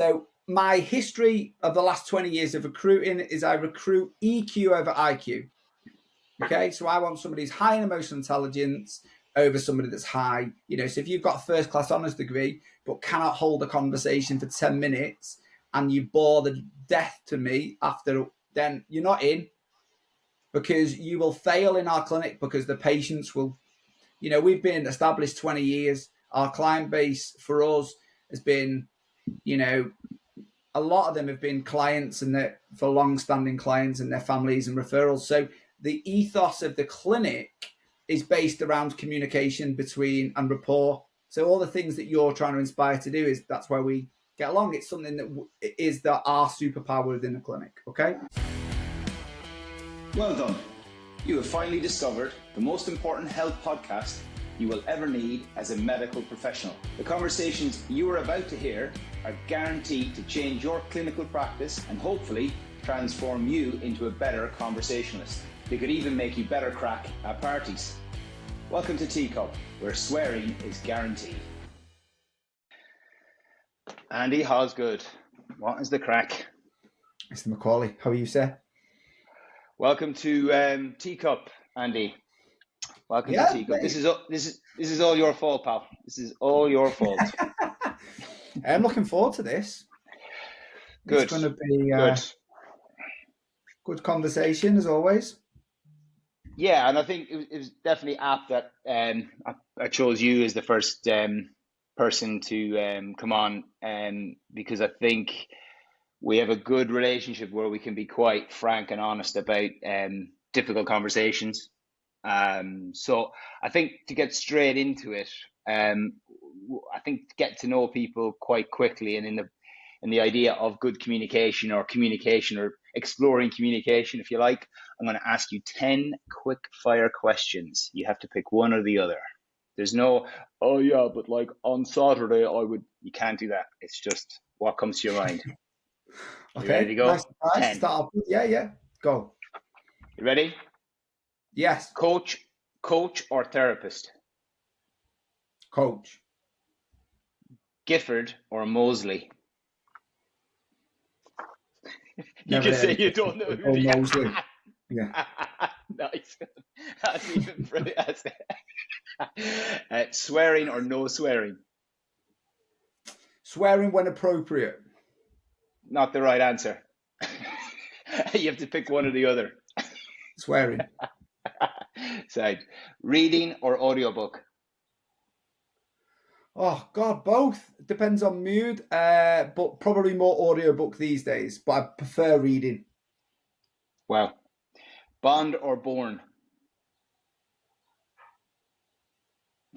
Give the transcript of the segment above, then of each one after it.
So my history of the last 20 years of recruiting is I recruit EQ over IQ. Okay, so I want somebody who's high in emotional intelligence over somebody that's high. So if you've got a first class honours degree but cannot hold a conversation for 10 minutes and you bore the death to me after, then you're not in, because you will fail in our clinic because the patients will, we've been established 20 years. Our client base for us has been, a lot of them have been clients and for long-standing clients and their families and referrals. So the ethos of the clinic is based around communication between and rapport. So all the things that you're trying to inspire to do that's where we get along. It's something that is our superpower within the clinic. Okay. Well done. You have finally discovered the most important health podcast you will ever need as a medical professional. The conversations you are about to hear are guaranteed to change your clinical practice and hopefully transform you into a better conversationalist. They could even make you better crack at parties. Welcome to TCUP, where swearing is guaranteed. Andy Hosgood, what is the crack? Mr. McCauley, how are you, sir? Welcome to TCUP, Andy. Welcome to TCUP. This is all your fault, pal. This is all your fault. I'm looking forward to this. Good. It's going to be good conversation as always. Yeah, and I think it was definitely apt that I chose you as the first person to come on, because I think we have a good relationship where we can be quite frank and honest about difficult conversations. So I think to get straight into it, I think to get to know people quite quickly and in the idea of good communication or exploring communication, if you like, I'm going to ask you 10 quick fire questions. You have to pick one or the other. There's no, oh yeah, but like on Saturday you can't do that. It's just what comes to your mind. Okay. You ready to go? Nice. Start off with, yeah. Go. You ready? Yes. Coach or therapist? Coach. Gifford or Mosley? You Never can say you don't know who Mosley. Yeah. Nice. That's even brilliant. Swearing or no swearing? Swearing when appropriate. Not the right answer. You have to pick one or the other. Swearing. Side. Reading or audiobook? Oh God, both. Depends on mood, but probably more audiobook these days. But I prefer reading. Wow. Bond or Bourne?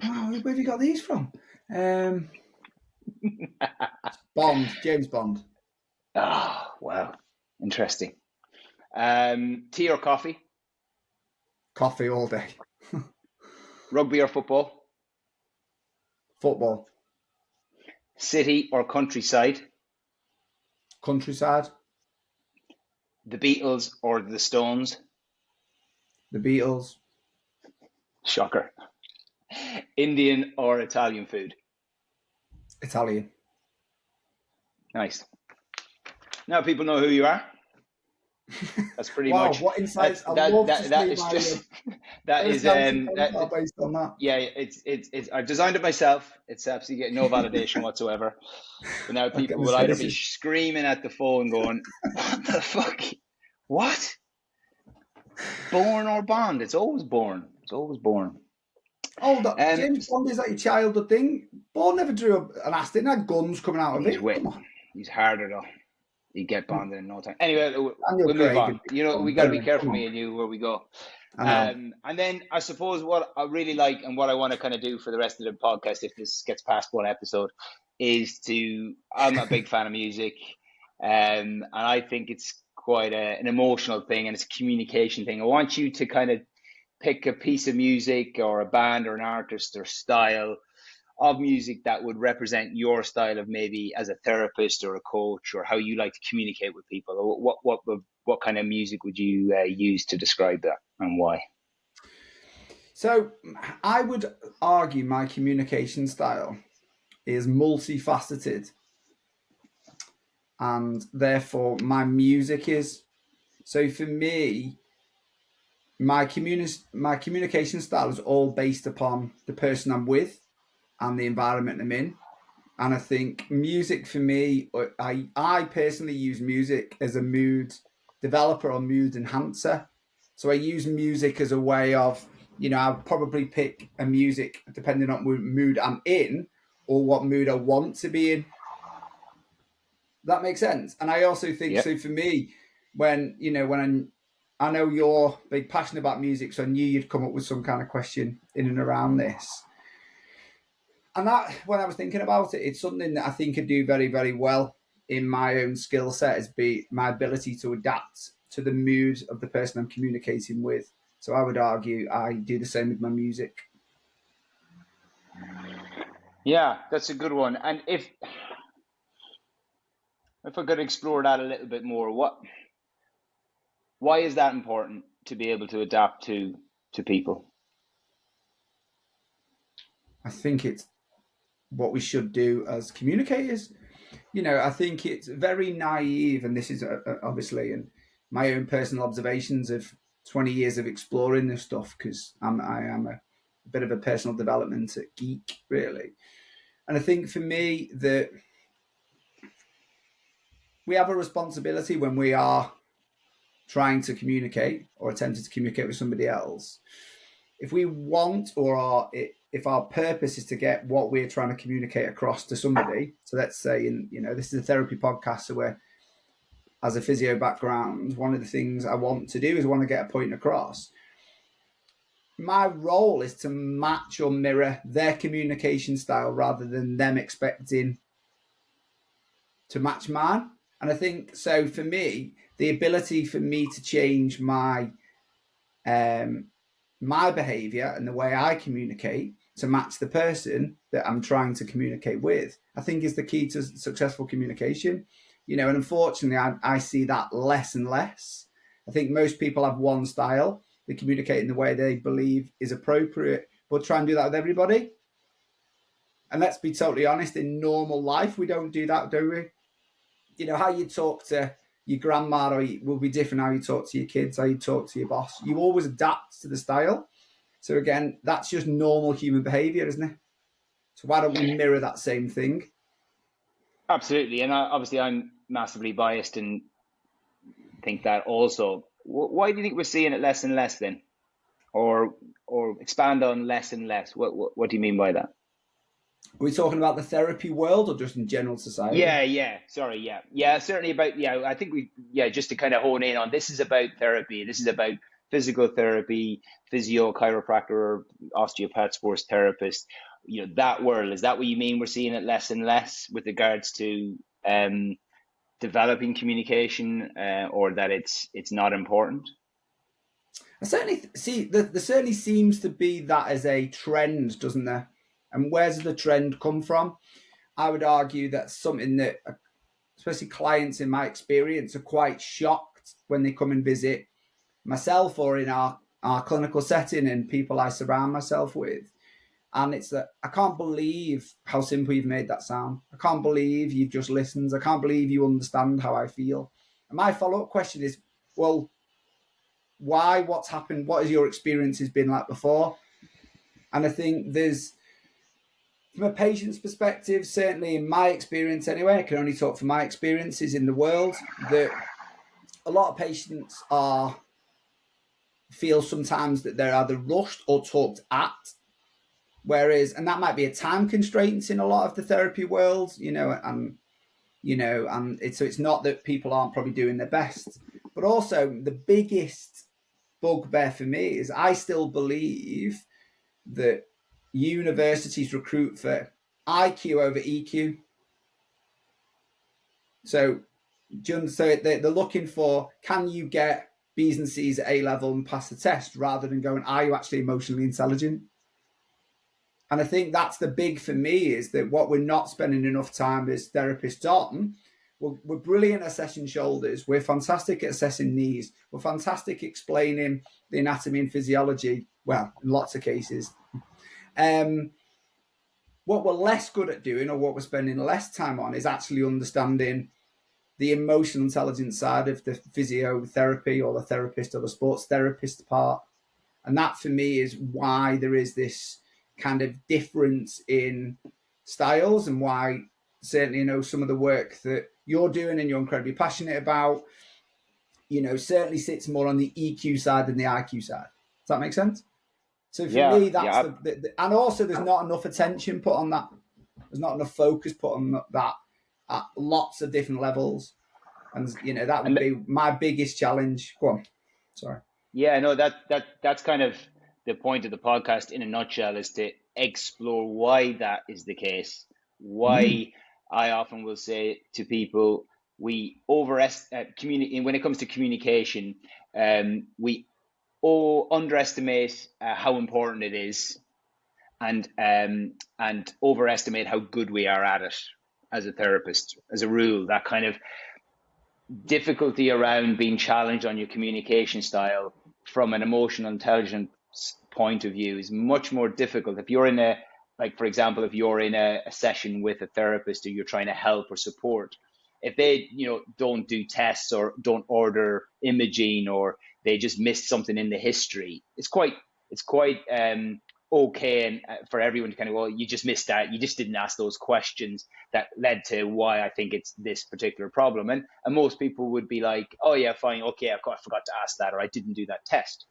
Oh, where have you got these from? Bond, James Bond. Oh, wow. Interesting. Tea or coffee? Coffee all day. Rugby or football? Football. City or countryside? Countryside. The Beatles or the Stones? The Beatles. Shocker. Indian or Italian food? Italian. Nice. Now people know who you are. That's pretty much. What insights? That is based on that. Yeah, it's. I designed it myself. It's absolutely getting no validation whatsoever. But now people will either be screaming at the phone, going, "What the fuck? What? Born or Bond? It's always born. It's always born." Oh, James Bond is like a childhood thing. Bond never drew an ass. Didn't have guns coming out of it. Come on. He's harder though. You get Bonded in no time. Anyway, we'll move on. We got to be careful, me and you, where we go. And then I suppose what I really like and what I want to kind of do for the rest of the podcast, if this gets past one episode, is I'm a big fan of music, and I think it's quite an emotional thing, and it's a communication thing. I want you to kind of pick a piece of music or a band or an artist or style of music that would represent your style of maybe as a therapist or a coach, or how you like to communicate with people. Or what kind of music would you use to describe that, and why? So I would argue my communication style is multifaceted. and therefore my music is. So for me, my communication style is all based upon the person I'm with and the environment I'm in. And I think music for me, I personally use music as a mood developer or mood enhancer. So I use music as a way of, I'll probably pick a music depending on what mood I'm in or what mood I want to be in. That makes sense. And I also think Yep. so for me, I know you're big passionate about music, so I knew you'd come up with some kind of question in and around this. And that, when I was thinking about it, it's something that I think I do very, very well in my own skill set, is be my ability to adapt to the mood of the person I'm communicating with. So I would argue I do the same with my music. Yeah, that's a good one. And if I could explore that a little bit more, why is that important to be able to adapt to people? I think it's what we should do as communicators. I think it's very naive, and this is obviously in my own personal observations of 20 years of exploring this stuff, because I am a bit of a personal development geek, really. And I think for me that we have a responsibility when we are trying to communicate or attempting to communicate with somebody else. If we want, if our purpose is to get what we're trying to communicate across to somebody, so let's say, this is a therapy podcast, so we're, as a physio background, one of the things I want to do is I want to get a point across. My role is to match or mirror their communication style rather than them expecting to match mine. And I think so for me, the ability for me to change my behavior and the way I communicate to match the person that I'm trying to communicate with, I think is the key to successful communication. And unfortunately, I see that less and less. I think most people have one style. They communicate in the way they believe is appropriate, but try and do that with everybody. And let's be totally honest, in normal life, we don't do that, do we? How you talk to your grandma will be different how you talk to your kids, how you talk to your boss. You always adapt to the style. So again, that's just normal human behavior, isn't it? So why don't we mirror that same thing? Absolutely. And obviously, I'm massively biased and think that also. Why do you think we're seeing it less and less then? Or expand on less and less? What do you mean by that? Are we talking about the therapy world or just in general society? Yeah. Sorry, yeah. Certainly about, I think just to kind of hone in on, this is about therapy. This is about physical therapy, physio, chiropractor, osteopath, sports therapist. That world, is that what you mean? We're seeing it less and less with regards to developing communication, or that it's not important? I certainly see there certainly seems to be that as a trend, doesn't there? And where's the trend come from? I would argue that's something that, especially clients in my experience, are quite shocked when they come and visit myself or in our clinical setting and people I surround myself with. And it's that I can't believe how simple you've made that sound. I can't believe you've just listened. I can't believe you understand how I feel. And my follow-up question is, well, why? What's happened? What has your experiences been like before? And I think from a patient's perspective, certainly in my experience anyway, I can only talk from my experiences in the world, that a lot of patients feel sometimes that they're either rushed or talked at. Whereas, and that might be a time constraint in a lot of the therapy world, and it's not that people aren't probably doing their best, but also the biggest bugbear for me is I still believe that universities recruit for IQ over EQ. So they're looking for, can you get B's and C's at A level and pass the test, rather than going, are you actually emotionally intelligent? And I think that's the big for me, is that what we're not spending enough time as therapists on, we're brilliant at assessing shoulders. We're fantastic at assessing knees. We're fantastic at explaining the anatomy and physiology. Well, in lots of cases. What we're less good at doing, or what we're spending less time on, is actually understanding the emotional intelligence side of the physiotherapy or the therapist or the sports therapist part. And that for me is why there is this kind of difference in styles, and why certainly, some of the work that you're doing and you're incredibly passionate about, certainly sits more on the EQ side than the IQ side. Does that make sense? So for me, that's Yeah. and also there's not enough attention put on that. There's not enough focus put on that at lots of different levels. And, that would And be my biggest challenge. Go on. Sorry. yeah, no, that's kind of the point of the podcast in a nutshell, is to explore why that is the case. Why I often will say to people, we communicate when it comes to communication, we underestimate how important it is, and overestimate how good we are at it as a therapist. As a rule, that kind of difficulty around being challenged on your communication style from an emotional intelligence point of view is much more difficult. If you're in for example, if you're in a session with a therapist, or you're trying to help or support, if they, don't do tests or don't order imaging, or they just missed something in the history, it's quite okay, and for everyone to kind of, well, you just missed that, you just didn't ask those questions that led to why I think it's this particular problem. And most people would be like, oh yeah, fine, okay, I forgot to ask that, or I didn't do that test.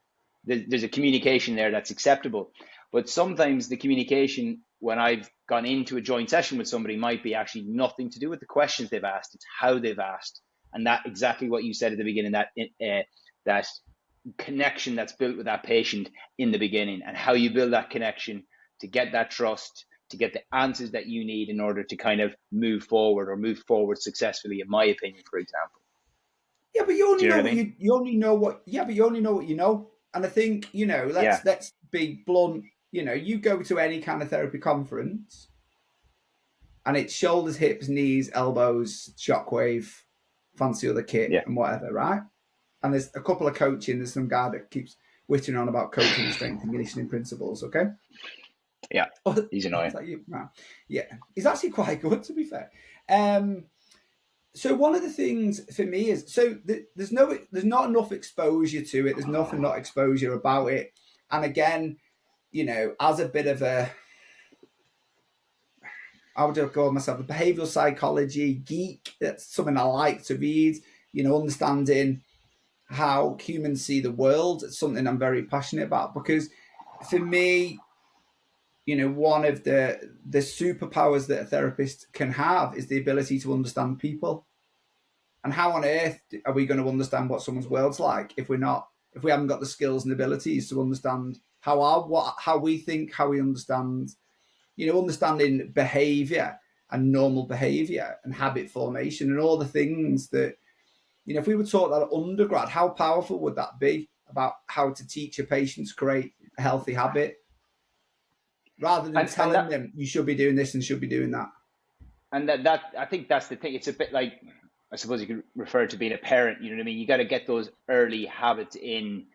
There's a communication there that's acceptable. But sometimes the communication, when I've gone into a joint session with somebody, might be actually nothing to do with the questions they've asked. It's how they've asked. And that, exactly what you said at the beginning, that connection that's built with that patient in the beginning, and how you build that connection to get that trust, to get the answers that you need in order to kind of move forward successfully, in my opinion, for example. Yeah, but you only Do you know know what I what mean? you only know what. Yeah, but you only know what you know. And I think, Yeah, let's be blunt. You go to any kind of therapy conference, and it's shoulders, hips, knees, elbows, shockwave, fancy other kit, yeah, and whatever, right? And there's a couple of coaching. There's some guy that keeps whittering on about coaching and strength and conditioning principles. Okay. yeah. Oh, He's is annoying. that you? Right. Yeah, he's actually quite good, to be fair. So one of the things for me is, there's not enough exposure to it. There's nothing, not exposure about it. And again, as a bit of a, I would call myself a behavioral psychology geek. That's something I like to read. Understanding how humans see the world. It's something I'm very passionate about, because for me, one of the superpowers that a therapist can have is the ability to understand people. And how on earth are we going to understand what someone's world's like if we haven't got the skills and abilities to understand how we think, how we understand, understanding behavior and normal behavior and habit formation and all the things that, if we were taught that at undergrad, how powerful would that be about how to teach a patient to create a healthy habit, rather than And telling them you should be doing this and should be doing that. that I think that's the thing. It's a bit like, I suppose you could refer to being a parent. You know what I mean? You got to get those early habits in,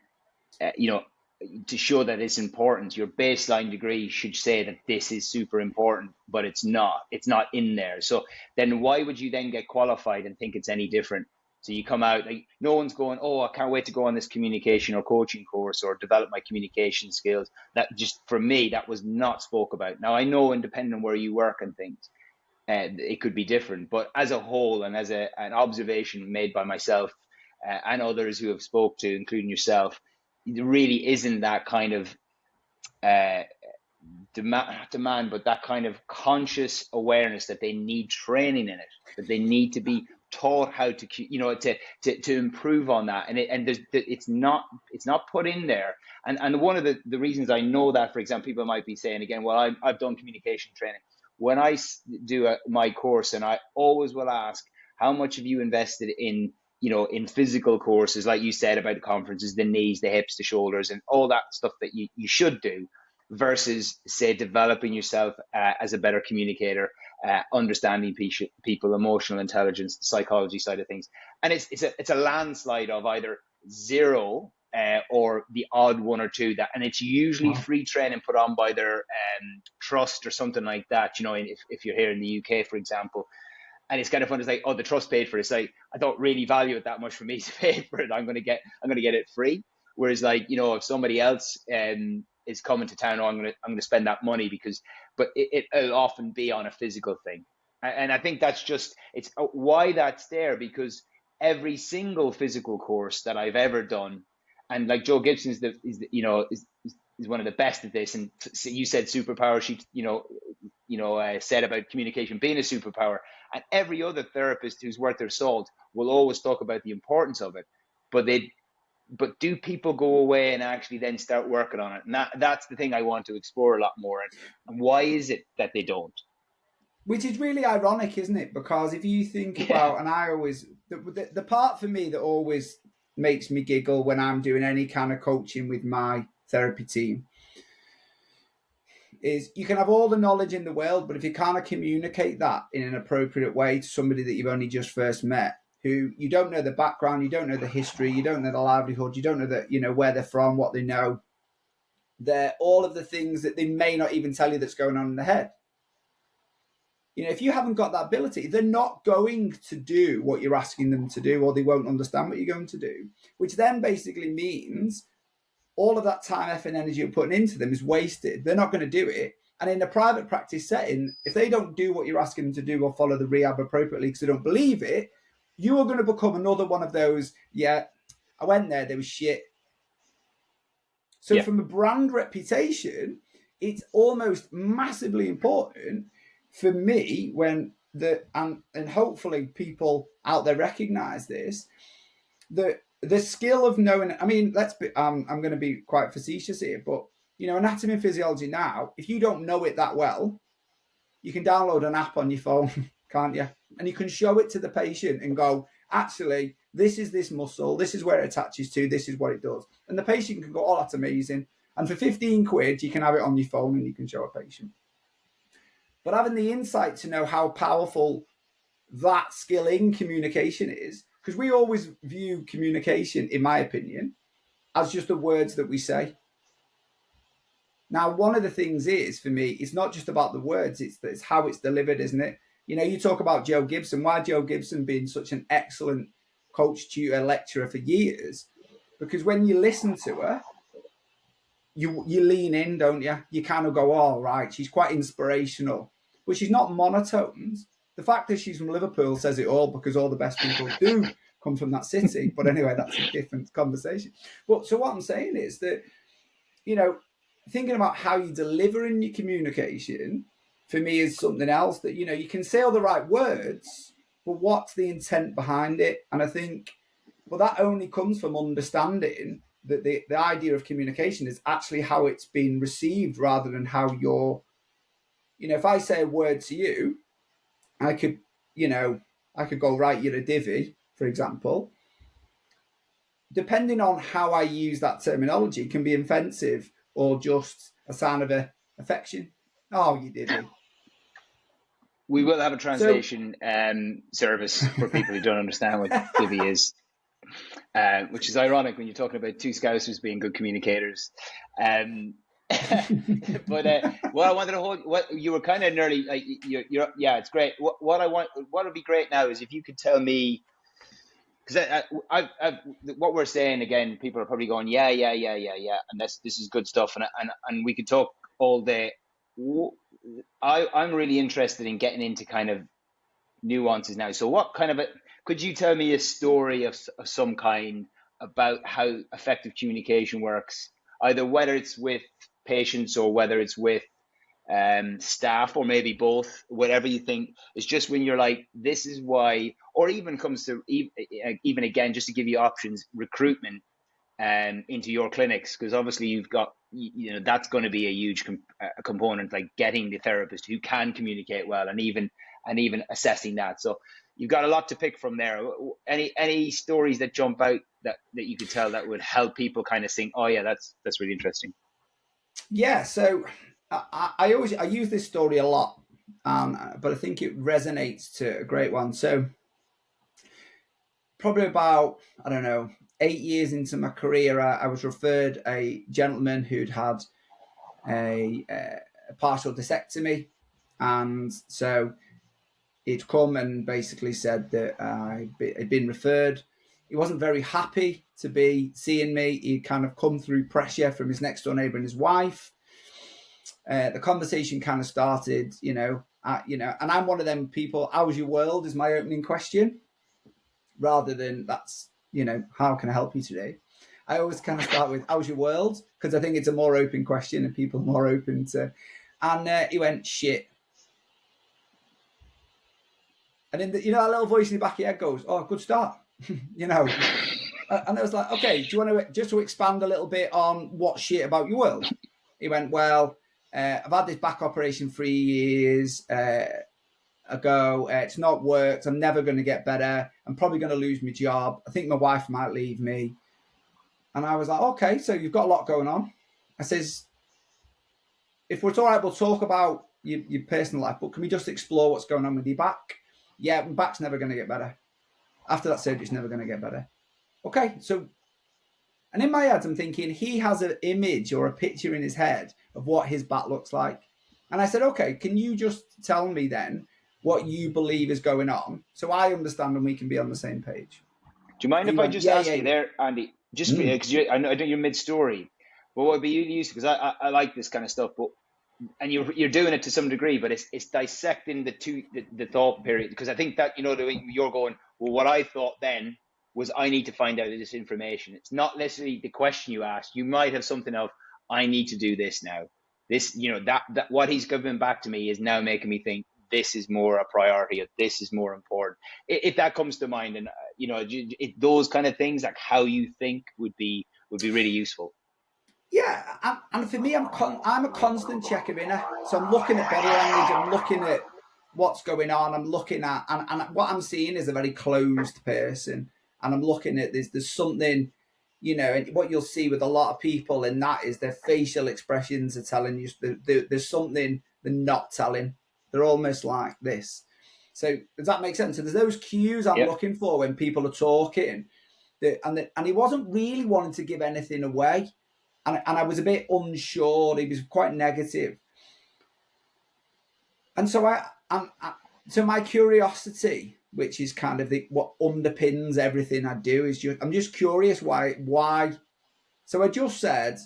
to show that it's important. Your baseline degree should say that this is super important, but it's not. It's not in there. So then why would you then get qualified and think it's any different? So you come out, like, no one's going, oh, I can't wait to go on this communication or coaching course or develop my communication skills. That, just for me, that was not spoke about. Now I know, depending on where you work and things, it could be different, but as a whole, and as an observation made by myself and others who have spoke to, including yourself, there really isn't that kind of uh, demand, but that kind of conscious awareness that they need training in it, that they need to be taught how to, to improve on that. And it's not put in there. And one of the reasons I know that, for example, people might be saying again, well, I've done communication training. When I do my course, and I always will ask, how much have you invested in, in physical courses, like you said about the conferences, the knees, the hips, the shoulders, and all that stuff that you should do, versus, say, developing yourself as a better communicator, understanding people, emotional intelligence, the psychology side of things. And it's a landslide of either zero or the odd one or two, that, and it's usually Wow. free training put on by their trust or something like that. If you're here in the UK, for example. and it's kind of fun. It's like, oh, the trust paid for it. It's like, I don't really value it that much for me to pay for it. I'm going to get it free. Whereas, like, if somebody else is coming to town, oh, I'm going to spend that money but it'll often be on a physical thing. And I think that's just, it's why that's there, because every single physical course that I've ever done, and like Joe Gibson is one of the best at this. And you said superpower. She said about communication being a superpower, and every other therapist who's worth their salt will always talk about the importance of it. But do people go away and actually then start working on it? And that's the thing I want to explore a lot more. And why is it that they don't? Which is really ironic, isn't it? Because if you think about, and I always, the part for me that always makes me giggle when I'm doing any kind of coaching with my therapy team is you can have all the knowledge in the world, but if you kind of communicate that in an appropriate way to somebody that you've only just first met, who you don't know the background, you don't know the history, you don't know the livelihood, you don't know where they're from, what they know, they're all of the things that they may not even tell you that's going on in their head. If you haven't got that ability, they're not going to do what you're asking them to do, or they won't understand what you're going to do, which then basically means all of that time, effort, and energy you're putting into them is wasted. They're not going to do it. And in a private practice setting, if they don't do what you're asking them to do or follow the rehab appropriately because they don't believe it, you are going to become another one of those, I went there, they was shit. So from a brand reputation, it's almost massively important for me when and hopefully people out there recognize this, the skill of knowing, I mean, I'm going to be quite facetious here, but anatomy and physiology now, if you don't know it that well, you can download an app on your phone, can't you? And you can show it to the patient and go, actually, this is this muscle, this is where it attaches to, this is what it does. And the patient can go, oh, that's amazing. And for 15 quid, you can have it on your phone and you can show a patient. But having the insight to know how powerful that skill in communication is, because we always view communication, in my opinion, as just the words that we say. Now, one of the things is, for me, it's not just about the words, it's how it's delivered, isn't it? You talk about Joe Gibson. Why Joe Gibson being such an excellent coach, tutor, lecturer for years? Because when you listen to her, you lean in, don't you? You kind of go, all right, she's quite inspirational. But she's not monotone. The fact that she's from Liverpool says it all, because all the best people do come from that city. But anyway, that's a different conversation. But so what I'm saying is that, thinking about how you deliver in your communication, for me, is something else that, you can say all the right words, but what's the intent behind it? And I think, well, that only comes from understanding that the idea of communication is actually how it's been received rather than how you're, if I say a word to you, I could go, right, you're a divvy, for example. Depending on how I use that terminology, can be offensive or just a sign of affection. Oh, you divvy. We will have a translation service for people who don't understand what divvy is, which is ironic when you're talking about two Scousers being good communicators. But what I wanted to hold, what you were kind of nearly like, it's great. What would be great now is if you could tell me, because what we're saying again, people are probably going, yeah, and this is good stuff, and we could talk all day. I'm really interested in getting into kind of nuances now. So what kind of could you tell me a story of some kind about how effective communication works, either whether it's with patients or whether it's with staff, or maybe both, whatever you think is just when you're like, this is why, or even comes to even again, just to give you options, recruitment into your clinics, because obviously you've got, that's going to be a huge component, like getting the therapist who can communicate well, and even assessing that. So you've got a lot to pick from there. Any stories that jump out that you could tell that would help people kind of think, oh yeah, that's really interesting? Yeah, so I use this story a lot, but I think it resonates to a great one. So probably about, I don't know, 8 years into my career, I was referred a gentleman who'd had a partial disectomy, and so he'd come and basically said that I'd been referred. He wasn't very happy to be seeing me. He'd kind of come through pressure from his next door neighbour and his wife. The conversation kind of started, and I'm one of them people. How's your world? Is my opening question, rather than how can I help you today? I always kind of start with how's your world, because I think it's a more open question and people are more open to. And he went shit. And then that little voice in the back of your head goes, "Oh, good start," And I was like, "Okay, do you want to just to expand a little bit on what shit about your world?" He went, "Well, I've had this back operation 3 years ago. It's not worked. I'm never going to get better. I'm probably going to lose my job. I think my wife might leave me." And I was like, "Okay, so you've got a lot going on." I says, "If it's all right, we'll talk about your personal life, but can we just explore what's going on with your back?" "Yeah, my back's never going to get better. After that surgery, it's never going to get better." Okay, so, and in my head, I'm thinking he has an image or a picture in his head of what his back looks like. And I said, "Okay, can you just tell me then what you believe is going on so I understand and we can be on the same page?" Do you mind if I just ask you there, Andy, just because I know you're mid-story, but what would be useful, because I like this kind of stuff, and you're doing it to some degree, but it's dissecting the thought period, because I think that the way you're going, well, what I thought then was I need to find out this information. It's not necessarily the question you asked. You might have something of, I need to do this now. This, that what he's giving back to me is now making me think this is more a priority, or this is more important. If that comes to mind, and those kind of things, like how you think, would be really useful. Yeah, and for me, I'm a constant checker inner. So I'm looking at body language. I'm looking at what's going on. I'm looking at, and what I'm seeing is a very closed person. And I'm looking at there's something, and what you'll see with a lot of people, and that is their facial expressions are telling you there's something they're not telling. They're almost like this. So does that make sense? So there's those cues I'm looking for when people are talking, and he wasn't really wanting to give anything away. And I was a bit unsure. He was quite negative. And so so my curiosity, which is kind of what underpins everything I do, is I'm just curious why. So I just said,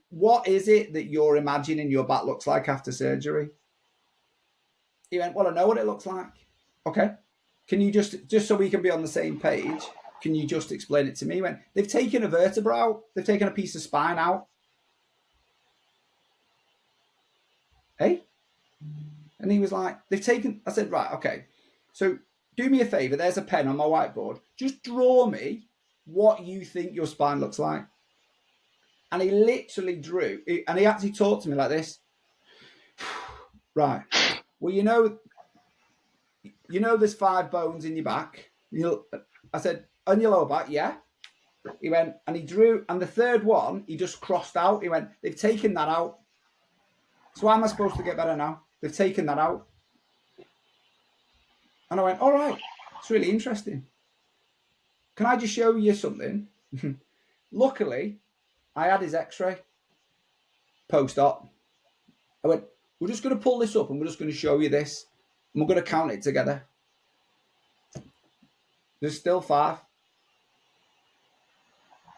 what is it that you're imagining your back looks like after surgery? He went, "Well, I know what it looks like." "Okay. Can you just so we can be on the same page, can you just explain it to me?" He went, "They've taken a vertebra out. They've taken a piece of spine out." Hey? And he was like, I said, "Right, okay. So do me a favor. There's a pen on my whiteboard. Just draw me what you think your spine looks like." And he literally drew, and he actually talked to me like this. "Right. Well, there's 5 bones in your back." I said, "On your lower back?" "Yeah." He went, and he drew, and the third one, he just crossed out. He went, "They've taken that out. So how am I supposed to get better now? They've taken that out." And I went, "All right. It's really interesting. Can I just show you something?" Luckily, I had his x-ray post-op. I went, "We're just going to pull this up and we're just going to show you this. And we're going to count it together. There's still 5.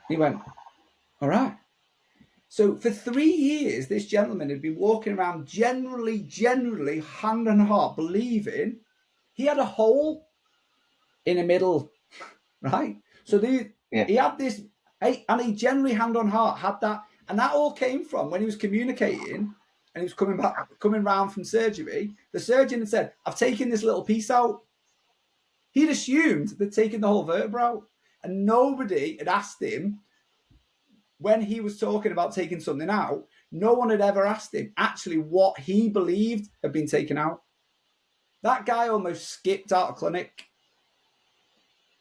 He went, "All right." So for 3 years, this gentleman had been walking around generally hand on heart, believing he had a hole in the middle, right? So he had this, and he generally hand on heart had that. And that all came from when he was communicating and he was coming round from surgery. The surgeon had said, "I've taken this little piece out." He'd assumed they'd taken the whole vertebra out. And nobody had asked him, when he was talking about taking something out, no one had ever asked him actually what he believed had been taken out. That guy almost skipped out of clinic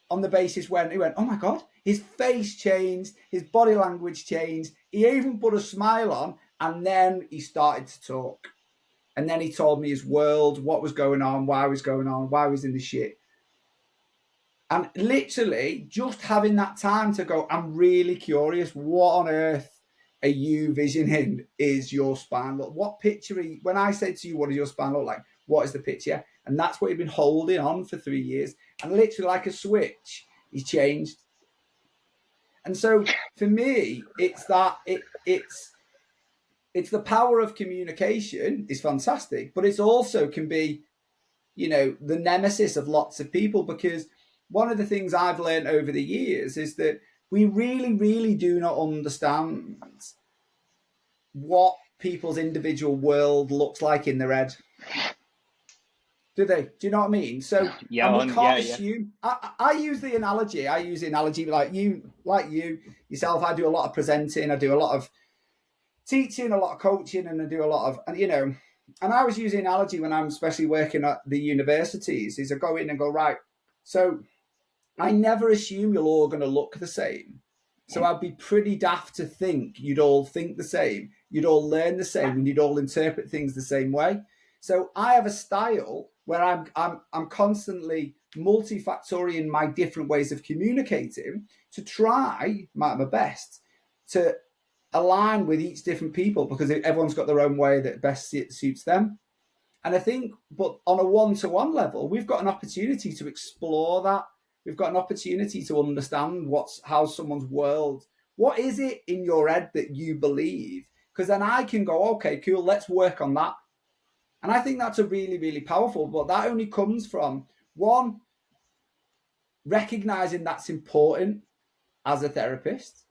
on the basis when he went, "Oh my God," his face changed, his body language changed. He even put a smile on, and then he started to talk. And then he told me his world, what was going on, why was going on, why was in the shit. And literally just having that time to go, I'm really curious, what on earth are you visioning is your spine look? What picture when I say to you, what does your spine look like? What is the picture? And that's what he'd been holding on for 3 years. And literally like a switch, he's changed. And so for me, it's that it's the power of communication is fantastic, but it's also can be, the nemesis of lots of people, because one of the things I've learned over the years is that we really, really do not understand what people's individual world looks like in their head. Do they? Do you know what I mean? So Yeah, and we can't assume. I use the analogy like you yourself. I do a lot of presenting. I do a lot of teaching, a lot of coaching, and I do a lot of, and I always use the analogy when I'm especially working at the universities is I go in and go, right, so I never assume you're all going to look the same. So I'd be pretty daft to think you'd all think the same, you'd all learn the same, and you'd all interpret things the same way. So I have a style where I'm constantly multifactorial my different ways of communicating to try my best to align with each different people, because everyone's got their own way that best suits them. And I think, but on a one-to-one level, we've got an opportunity to explore that. We've got an opportunity to understand how someone's world, what is it in your head that you believe? Because then I can go, okay, cool, let's work on that. And I think that's a really, really powerful, but that only comes from, one, recognizing that's important as a therapist.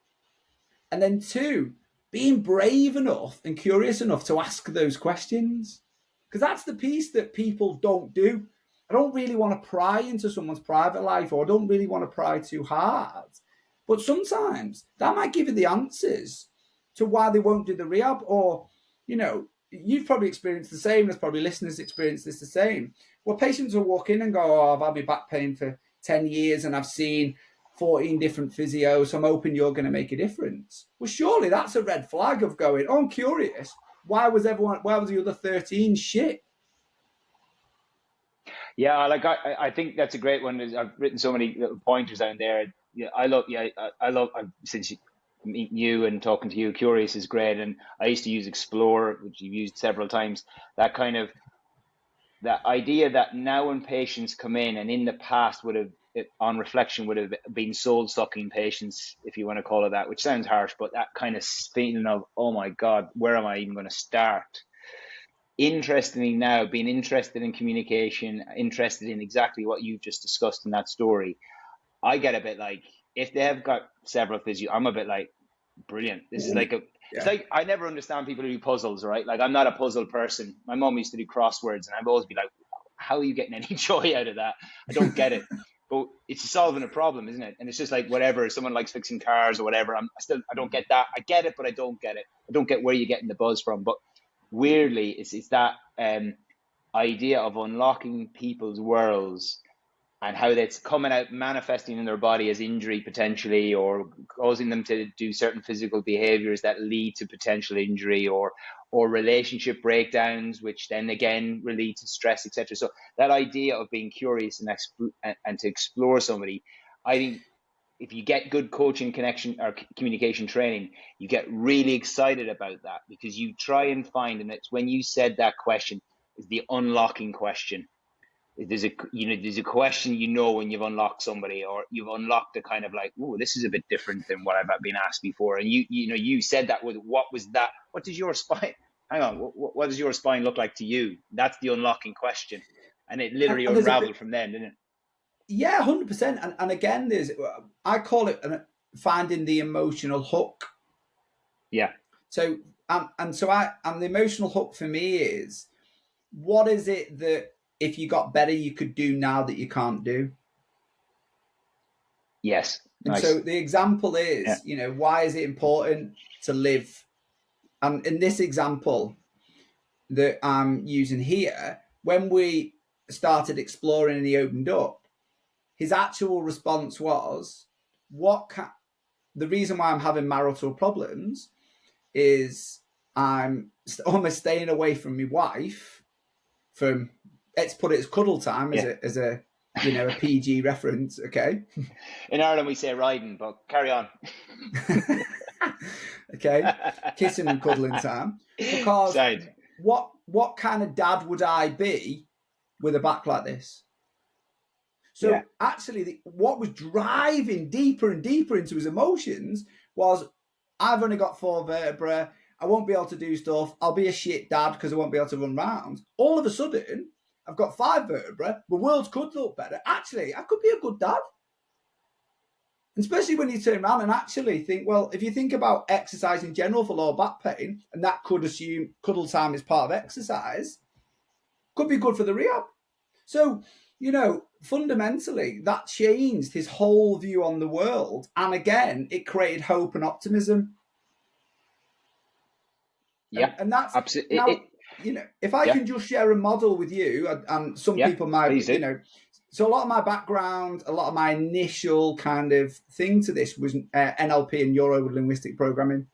And then two, being brave enough and curious enough to ask those questions. Because that's the piece that people don't do. I don't really want to pry into someone's private life, or I don't really want to pry too hard. But sometimes that might give you the answers to why they won't do the rehab. Or, you've probably experienced the same. There's probably listeners experienced this the same. Well, patients will walk in and go, oh, I've had my back pain for 10 years and I've seen 14 different physios, so I'm hoping you're going to make a difference. Well, surely that's a red flag of going, oh, I'm curious. Why was the other 13 shit? Yeah, I think that's a great one. I've written so many little pointers down there. I love since meeting you and talking to you, curious is great. And I used to use explore, which you've used several times. That idea that now when patients come in, and in the past on reflection would have been soul sucking patients, if you want to call it that, which sounds harsh, but that kind of feeling of, oh my God, where am I even going to start? Interestingly, now being interested in communication, interested in exactly what you've just discussed in that story, I get a bit like, if they have got several physio, I'm a bit like, brilliant. This is like it's like, I never understand people who do puzzles, right? Like, I'm not a puzzle person. My mom used to do crosswords, and I've always been like, how are you getting any joy out of that? I don't get it. But it's solving a problem, isn't it? And it's just like, whatever, someone likes fixing cars or whatever. I don't get that. I get it, but I don't get it. I don't get where you're getting the buzz from. But weirdly, it's that idea of unlocking people's worlds and how that's coming out, manifesting in their body as injury potentially, or causing them to do certain physical behaviors that lead to potential injury, or relationship breakdowns, which then again will lead to stress, etc. So that idea of being curious and to explore somebody, I think if you get good coaching, connection, or communication training, you get really excited about that, because you try and find, and it's when you said that question is the unlocking question. There's a question, when you've unlocked somebody, or you've unlocked a kind of like, oh, this is a bit different than what I've been asked before. And you said that with, what was that? What does your spine, hang on, what does your spine look like to you? That's the unlocking question. And it literally unraveled from then, didn't it? Yeah, 100%. And again, I call it finding the emotional hook. Yeah. So, and the emotional hook for me is, what is it that if you got better, you could do now that you can't do? Yes. Nice. And so the example is, why is it important to live? And in this example that I'm using here, when we started exploring and he opened up, his actual response was, the reason why I'm having marital problems is I'm almost staying away from my wife from, let's put it as cuddle time, as a a PG reference, okay? In Ireland we say riding, but carry on. Okay, kissing and cuddling time, because what kind of dad would I be with a back like this? So actually, what was driving deeper and deeper into his emotions was, I've only got 4 vertebrae. I won't be able to do stuff. I'll be a shit dad because I won't be able to run around. All of a sudden, I've got 5 vertebrae. The world could look better. Actually, I could be a good dad. And especially when you turn around and actually think, well, if you think about exercise in general for lower back pain, and that could assume cuddle time is part of exercise, could be good for the rehab. So, fundamentally, that changed his whole view on the world. And again, it created hope and optimism. Yeah, and that's absolutely. Now, if I can just share a model with you, and some people might, so a lot of my background, a lot of my initial kind of thing to this was NLP and neuro-linguistic programming.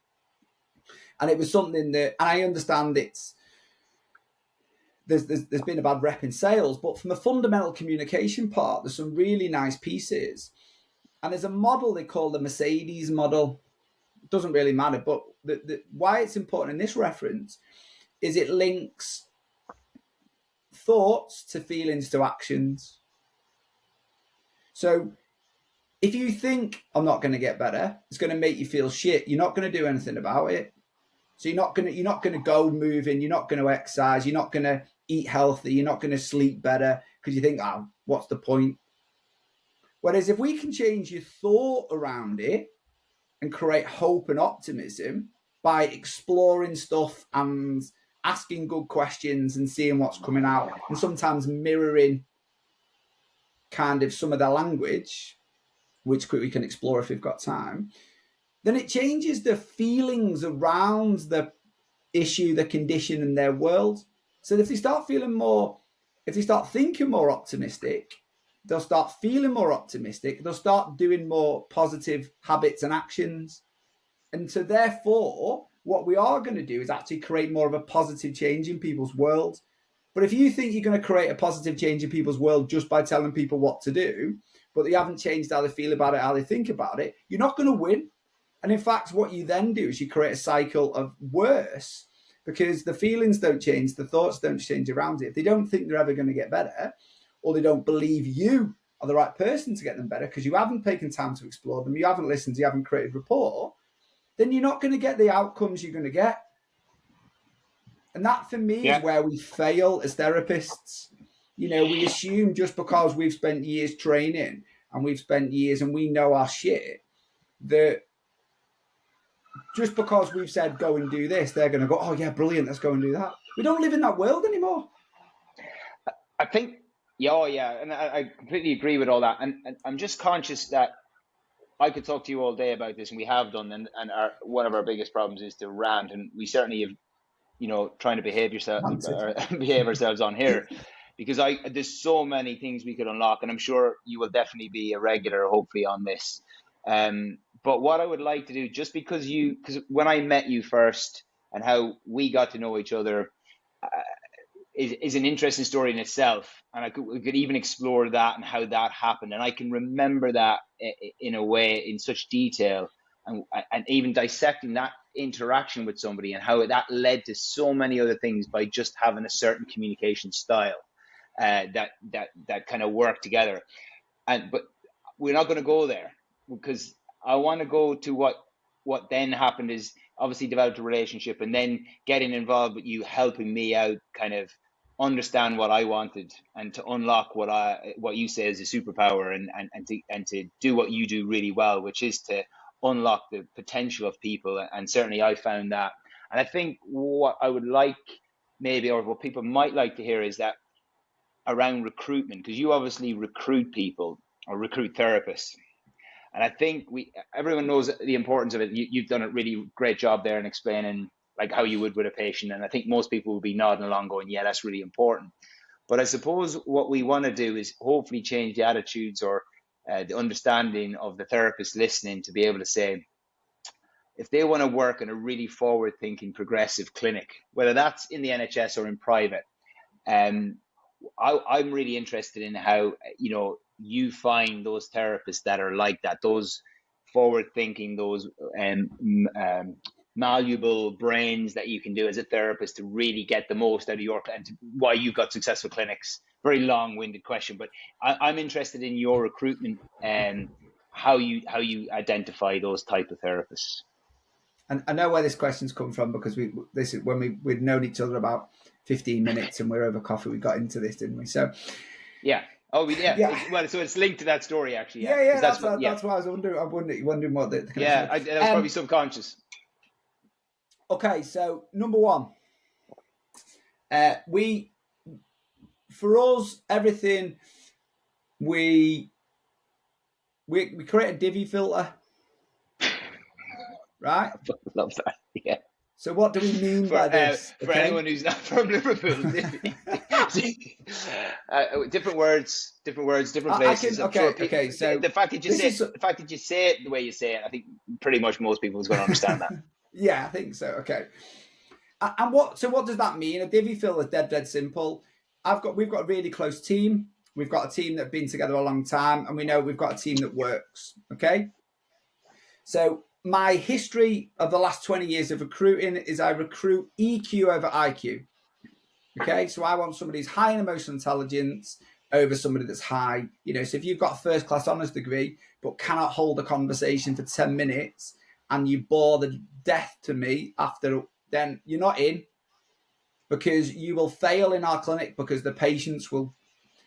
And it was something that, and I understand there's been a bad rep in sales, but from the fundamental communication part, there's some really nice pieces. And there's a model they call the Mercedes model. It doesn't really matter, but why it's important in this reference is it links thoughts to feelings to actions. So if you think, I'm not going to get better, it's going to make you feel shit, you're not going to do anything about it. So you're not going to go moving, you're not going to exercise, you're not going to eat healthy, you're not going to sleep better because you think, what's the point? Whereas if we can change your thought around it and create hope and optimism by exploring stuff and asking good questions and seeing what's coming out, and sometimes mirroring kind of some of their language, which we can explore if we've got time, then it changes the feelings around the issue, the condition, and their world. So if they start thinking more optimistic, they'll start feeling more optimistic, they'll start doing more positive habits and actions. And so therefore, what we are going to do is actually create more of a positive change in people's world. But if you think you're going to create a positive change in people's world just by telling people what to do, but you haven't changed how they feel about it, how they think about it, you're not going to win. And in fact, what you then do is you create a cycle of worse, because the feelings don't change, the thoughts don't change around it. If they don't think they're ever going to get better, or they don't believe you are the right person to get them better because you haven't taken time to explore them, you haven't listened, you haven't created rapport, then you're not going to get the outcomes you're going to get. And that, for me, is where we fail as therapists. We assume just because we've spent years training and we've spent years and we know our shit, that just because we've said go and do this, they're going to go, oh yeah, brilliant, let's go and do that. We don't live in that world anymore. I think, and I completely agree with all that. And I'm just conscious that I could talk to you all day about this, and we have done, and one of our biggest problems is to rant, and we certainly have, trying to behave ourselves on here, because there's so many things we could unlock, and I'm sure you will definitely be a regular, hopefully, on this. But what I would like to do, just because when I met you first and how we got to know each other is an interesting story in itself. And we could even explore that and how that happened. And I can remember that in a way, in such detail, and even dissecting that interaction with somebody and how that led to so many other things by just having a certain communication style that kind of worked together. But we're not going to go there, because I want to go to what then happened is obviously developed a relationship, and then getting involved with you, helping me out, kind of understand what I wanted and to unlock what you say is a superpower, and to do what you do really well, which is to unlock the potential of people. And certainly I found that. And I think what I would like, maybe, or what people might like to hear, is that around recruitment, because you obviously recruit people or recruit therapists. And I think everyone knows the importance of it. You've done a really great job there in explaining like how you would with a patient. And I think most people will be nodding along going, yeah, that's really important. But I suppose what we want to do is hopefully change the attitudes or the understanding of the therapist listening, to be able to say, if they want to work in a really forward-thinking, progressive clinic, whether that's in the NHS or in private, I'm really interested in how, you find those therapists that are like that, those forward-thinking, those malleable brains that you can do as a therapist to really get the most out of your client, why you've got successful clinics. Very long-winded question, but I'm interested in your recruitment and how you identify those type of therapists. And I know where this question's come from, because this is when we'd known each other about 15 minutes and we're over coffee, we got into this, didn't we? So yeah. Oh, yeah. Yeah. Well, so it's linked to that story, actually. Yeah. That's why I was wondering what the that was probably subconscious. Okay, so number one, for us, everything we create a Divi filter, right? Love that. Yeah. So what do we mean by this? For anyone who's not from Liverpool, different words, different places. Okay. So the fact that you say it the way you say it, I think pretty much most people is going to understand that. Yeah, I think so. Okay. And what does that mean? A Divi filter is dead simple. We've got a really close team. We've got a team that have been together a long time, and we know we've got a team that works. Okay. So my history of the last 20 years of recruiting is I recruit EQ over IQ. Okay. So I want somebody who's high in emotional intelligence over somebody that's high. So if you've got a first class honours degree, but cannot hold a conversation for 10 minutes and you bore the death to me after, then you're not in, because you will fail in our clinic, because the patients will,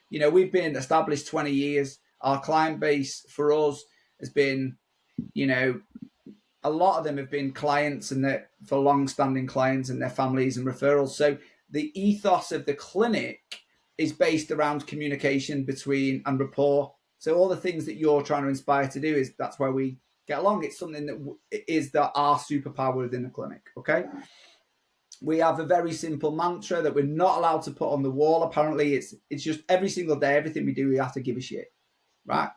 we've been established 20 years. Our client base for us has been, a lot of them have been clients and for long-standing clients and their families and referrals. So the ethos of the clinic is based around communication between and rapport. So all the things that you're trying to inspire to do, that's where we get along. It's something that is our superpower within the clinic. Okay. We have a very simple mantra that we're not allowed to put on the wall. Apparently it's just every single day, everything we do, we have to give a shit. Right.